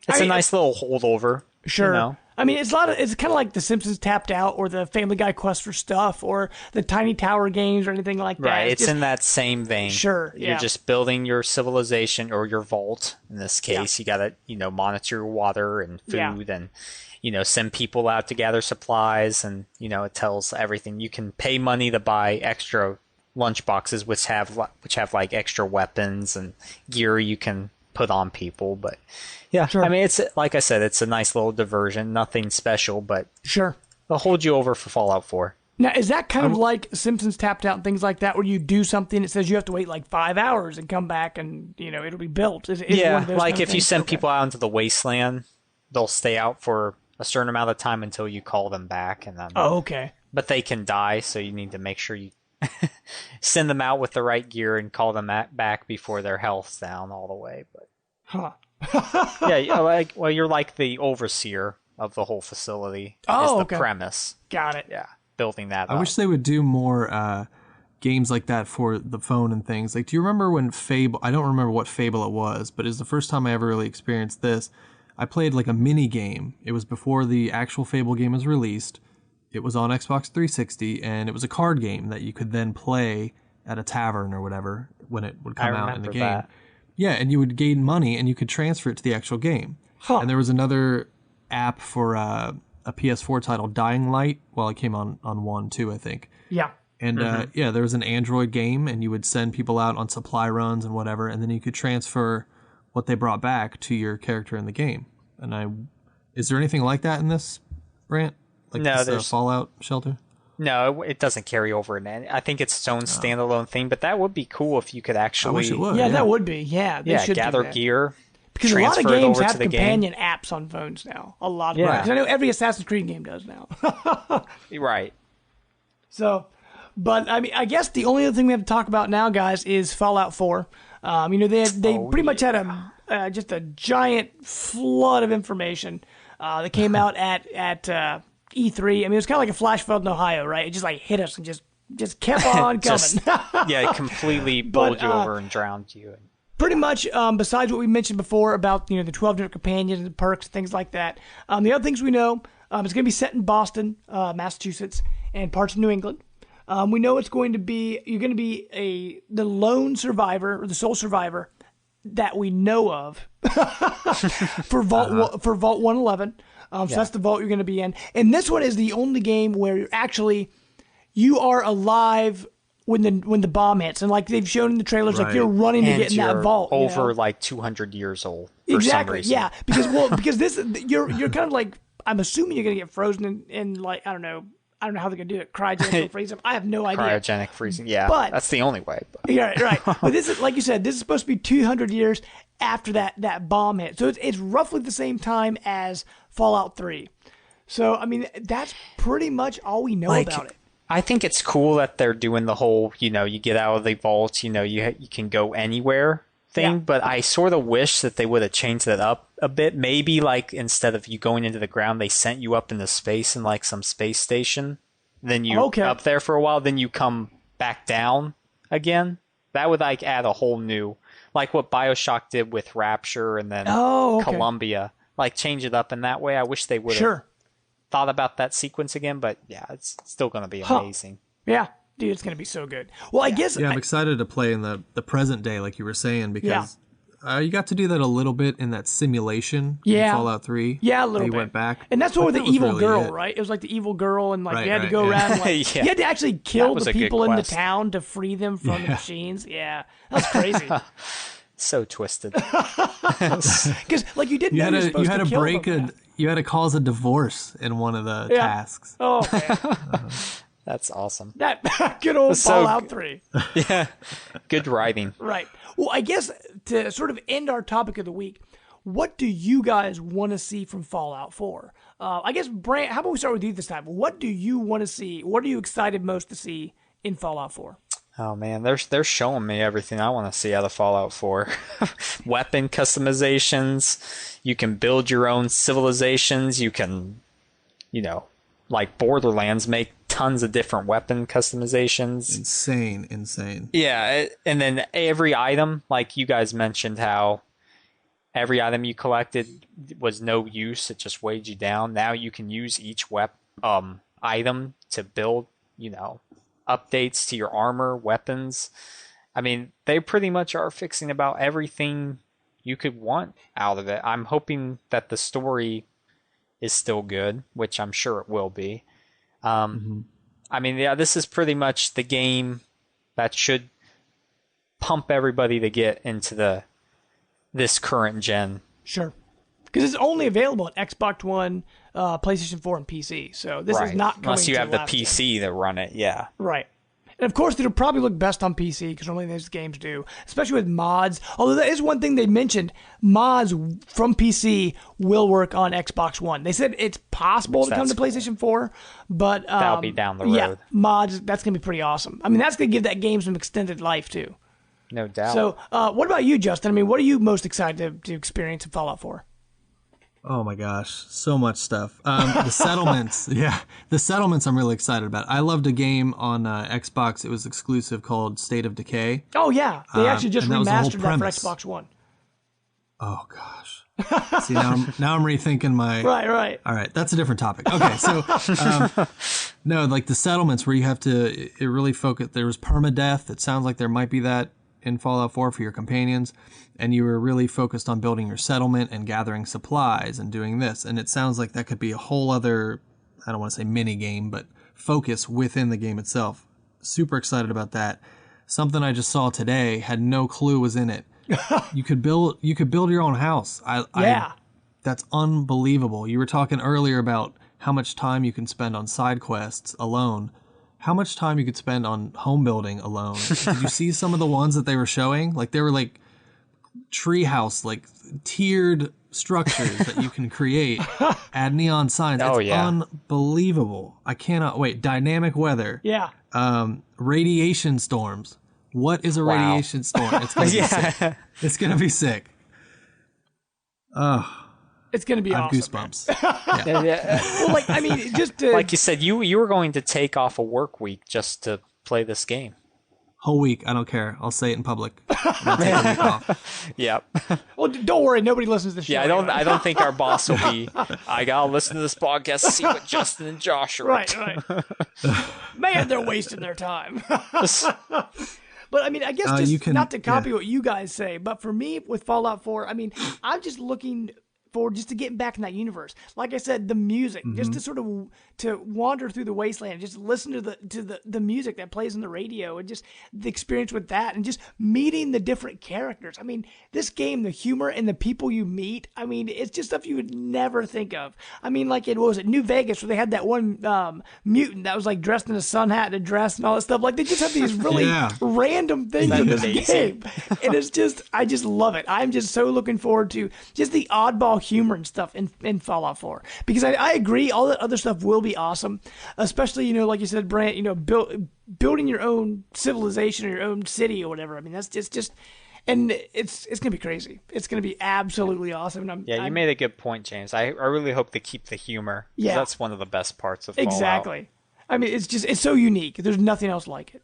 It's a nice little holdover. Sure. You know? I mean, it's kind of like The Simpsons Tapped Out or the Family Guy Quest for Stuff or the Tiny Tower games or anything like that. Right, it's in that same vein. Sure, You're just building your civilization or your vault. In this case, you got to, monitor your water and food and, send people out to gather supplies and, it tells everything. You can pay money to buy extra lunch boxes which have like extra weapons and gear you can put on people, but yeah, sure. I mean, it's like I said, it's a nice little diversion, nothing special, but sure, it'll hold you over for Fallout 4. Now, is that kind of like Simpsons Tapped Out and things like that, where you do something, it says you have to wait like 5 hours and come back and, it'll be built? Is yeah, one of those like kind of if you things? send people out into the wasteland, they'll stay out for a certain amount of time until you call them back. And then, okay. But they can die, so you need to make sure you send them out with the right gear and call them back before their health's down all the way. But yeah, you're like the overseer of the whole facility. Oh, is the premise. Got it. Yeah, building that. I wish they would do more games like that for the phone and things. Like, do you remember when Fable? I don't remember what Fable it was, but it was the first time I ever really experienced this. I played like a mini game. It was before the actual Fable game was released. It was on Xbox 360, and it was a card game that you could then play at a tavern or whatever when it would come out in the game. That. Yeah, and you would gain money, and you could transfer it to the actual game. Huh. And there was another app for a PS4 title, Dying Light. Well, it came on one too, I think. Yeah. And there was an Android game, and you would send people out on supply runs and whatever, and then you could transfer what they brought back to your character in the game. And is there anything like that in this, Brant? Like no, this Fallout Shelter? No, it doesn't carry over in it. I think it's its own standalone thing, but that would be cool if you could actually. I wish it would. Yeah, that would be. Yeah, they should gather do that. gear. Because a lot of transfer it games over have to the companion apps on phones now. A lot of them. Because I know every Assassin's Creed game does now. Right. So, but I mean, I guess the only other thing we have to talk about now, guys, is Fallout 4. They pretty much had just a giant flood of information that came out at E3. I mean, it was kind of like a flash flood in Ohio, right? It just like hit us and just kept on coming. Yeah, it completely bowled you over and drowned you. Pretty much, besides what we mentioned before about the 12 different companions and perks, things like that. The other things we know, it's going to be set in Boston, Massachusetts, and parts of New England. We know you're going to be the lone survivor or the sole survivor that we know of for Vault 111. So that's the vault you're going to be in. And this one is the only game where you are alive when the bomb hits, and like they've shown in the trailers, like you're running to get in that vault. Over like 200 years old. Exactly. Yeah, because this you're kind of like, I'm assuming you're gonna get frozen in like I don't know how they're gonna do it. Cryogenic freezing. I have no idea. Cryogenic freezing. Yeah, but that's the only way. But. Yeah, right. But this is, like you said, this is supposed to be 200 years after that bomb hit. So it's roughly the same time as Fallout 3. So I mean, that's pretty much all we know about it. I think it's cool that they're doing the whole, you get out of the vault, you can go anywhere thing, but I sort of wish that they would have changed that up a bit. Maybe like instead of you going into the ground, they sent you up into space in like some space station. Then you up there for a while, then you come back down again. That would like add a whole new, like what BioShock did with Rapture and then Columbia, like change it up in that way. I wish they would have thought about that sequence again, but yeah, it's still going to be amazing. Yeah, dude, it's going to be so good. Well, I guess... Yeah, I'm excited to play in the present day, like you were saying, because you got to do that a little bit in that simulation in Fallout 3. Yeah, a little bit. You went back. And that's what with the evil girl, right? It was like the evil girl, and like you had to go around, like, you had to actually kill the people in the town to free them from the machines. Yeah, that's crazy. So twisted. Because like you didn't know you had to break them, you had to cause a divorce in one of the tasks. Oh man. That's awesome. That good old Fallout 3. Yeah. Good writing. Right. Well, I guess to sort of end our topic of the week, what do you guys want to see from Fallout 4? I guess, Brant, how about we start with you this time? What do you want to see? What are you excited most to see in Fallout 4? Oh man, they're showing me everything I want to see out of Fallout 4. Weapon customizations. You can build your own civilizations. You can, like Borderlands, make tons of different weapon customizations. Insane. Yeah, and then every item, like you guys mentioned how every item you collected was no use. It just weighed you down. Now you can use each item to build, updates to your armor, weapons. I mean, they pretty much are fixing about everything you could want out of it. I'm hoping that the story is still good, which I'm sure it will be. I mean, yeah, this is pretty much the game that should pump everybody to get into this current gen. Sure. Because it's only available on Xbox One, PlayStation 4, and PC. So this is not coming unless you to have the PC to run it, yeah. Right. And of course, it'll probably look best on PC because normally those games do, especially with mods. Although that is one thing they mentioned, mods from PC will work on Xbox One. They said it's possible to come to PlayStation 4, but that'll be down the road. Yeah, mods, that's going to be pretty awesome. I mean, that's going to give that game some extended life too. No doubt. So what about you, Justin? I mean, what are you most excited to experience in Fallout 4? Oh my gosh, so much stuff. The settlements, the settlements I'm really excited about. I loved a game on Xbox. It was exclusive called State of Decay. Oh yeah, they actually just remastered that for Xbox One. Oh gosh. See, now I'm rethinking my... Right. All right, that's a different topic. Okay, so, no, like the settlements where you have to, it really focused, there was permadeath. It sounds like there might be that in Fallout 4 for your companions, and you were really focused on building your settlement and gathering supplies and doing this. And it sounds like that could be a whole other, I don't want to say mini game, but focus within the game itself. Super excited about that. Something I just saw today, had no clue was in it. You could build your own house. That's unbelievable. You were talking earlier about how much time you can spend on side quests alone. How much time you could spend on home building alone. Did you see some of the ones that they were showing? Like they were like treehouse, like tiered structures that you can create. Add neon signs. It's unbelievable. I cannot wait. Dynamic weather. Yeah. Radiation storms. What is a radiation storm? It's gonna be sick. It's gonna be sick. It's going to be I have awesome. goosebumps. Yeah. Well, like, I mean, just to, Like you said, you were going to take off a work week just to play this game. Whole week, I don't care. I'll say it in public. I'll take a week off. Yep. well, don't worry, nobody listens to the show. Yeah, anyway. I don't think our boss will be. I gotta listen to this podcast to see what Justin and Josh are. Right. Man, they're wasting their time. But I mean, I guess just not to copy what you guys say, but for me with Fallout 4, I mean, I'm just looking forward just to getting back in that universe. Like I said, the music, just to sort of to wander through the wasteland, just listen to the music that plays on the radio, and just the experience with that, and just meeting the different characters. I mean, this game, the humor and the people you meet, I mean, it's just stuff you would never think of. I mean, like what was it, New Vegas, where they had that one mutant that was like dressed in a sun hat and a dress and all that stuff. Like they just have these really random things in this game, and it's just, I just love it. I'm just so looking forward to just the oddball humor and stuff in Fallout 4, because I agree all that other stuff will be awesome, especially, you know, like you said, Brant, you know, building your own civilization or your own city or whatever. I mean, that's just and it's gonna be crazy. It's gonna be absolutely awesome. And you made a good point, James. I really hope they keep the humor. Yeah, that's one of the best parts of Fallout. Exactly. I mean, it's so unique. There's nothing else like it.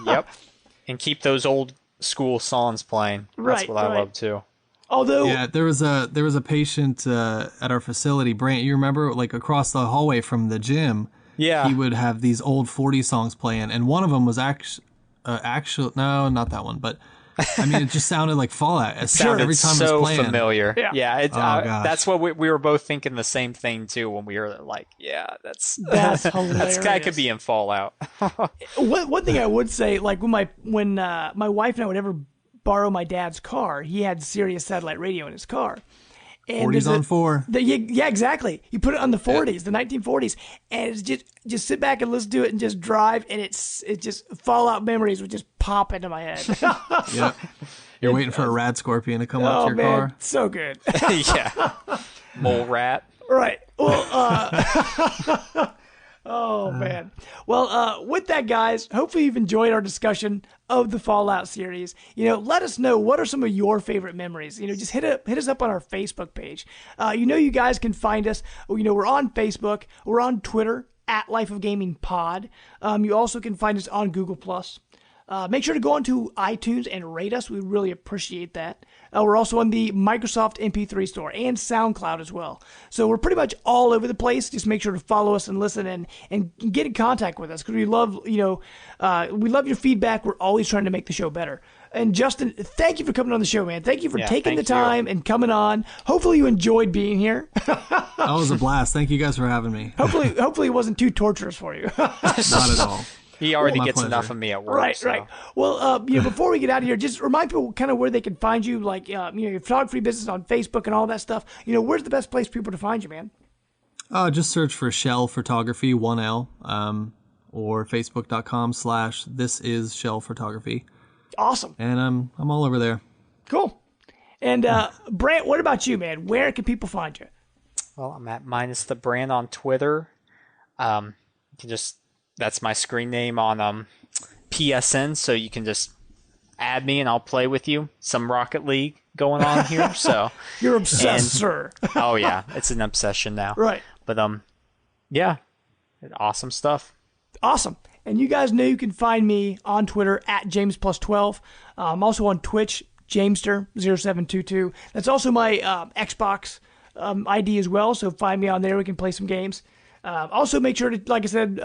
Yep, and keep those old school songs playing. That's what I love too. Although, there was a patient at our facility, Brant. You remember, like across the hallway from the gym. Yeah, he would have these old 40s songs playing, and one of them was actually no, not that one, but I mean, it just sounded like Fallout. It sounded every time so it was playing. Familiar. Yeah, that's what we were both thinking the same thing too when we were like, that's hilarious. That guy could be in Fallout. One thing I would say, like when my wife and I would ever borrow my dad's car, he had Sirius satellite radio in his car. And 40s on 4. Yeah, exactly. You put it on the 40s, the 1940s, and it's just sit back and listen to it and just drive, and it's just Fallout memories would just pop into my head. Yep. You're waiting for a rad scorpion to come up to your car. So good. Yeah. Mole rat. Right. Well, oh, man. Well, with that, guys, hopefully you've enjoyed our discussion of the Fallout series. You know, let us know, what are some of your favorite memories? You know, just hit us up on our Facebook page. You know, you guys can find us. You know, we're on Facebook. We're on Twitter, at Life of Gaming Pod. You also can find us on Google+. Make sure to go onto iTunes and rate us. We really appreciate that. We're also on the Microsoft MP3 store and SoundCloud as well. So we're pretty much all over the place. Just make sure to follow us and listen and get in contact with us, because we love, we love your feedback. We're always trying to make the show better. And Justin, thank you for coming on the show, man. Thank you for taking the time and coming on. Hopefully you enjoyed being here. That was a blast. Thank you guys for having me. Hopefully it wasn't too torturous for you. Not at all. He already gets enough of me at work. Right. Well, before we get out of here, just remind people kind of where they can find you, like, your photography business on Facebook and all that stuff. You know, where's the best place for people to find you, man? Just search for Shell Photography, 1L, or facebook.com/this is Shell Photography. Awesome. And I'm all over there. Cool. And Brant, what about you, man? Where can people find you? Well, I'm at minus the brand on Twitter. You can just, that's my screen name on PSN, so you can just add me and I'll play with you. Some Rocket League going on here. So you're obsessed, sir. Oh yeah, it's an obsession now. Right. But yeah, awesome stuff. Awesome. And you guys know you can find me on Twitter at JamesPlus12. I'm also on Twitch, Jamester0722. That's also my Xbox ID as well, so find me on there. We can play some games. Also, make sure to, like I said,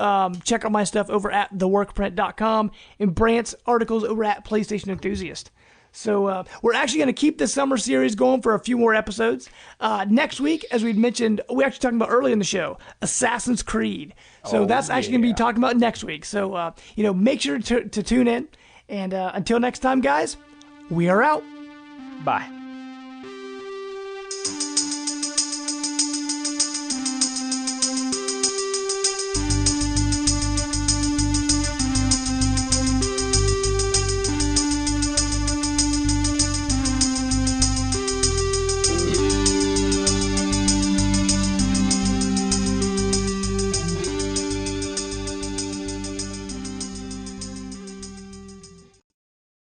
check out my stuff over at theworkprint.com and Brant's articles over at PlayStation Enthusiast. So we're actually going to keep this summer series going for a few more episodes. Next week, as we'd mentioned, we actually talking about early in the show, Assassin's Creed. So that's actually going to be talking about next week. So, make sure to tune in. And until next time, guys, we are out. Bye.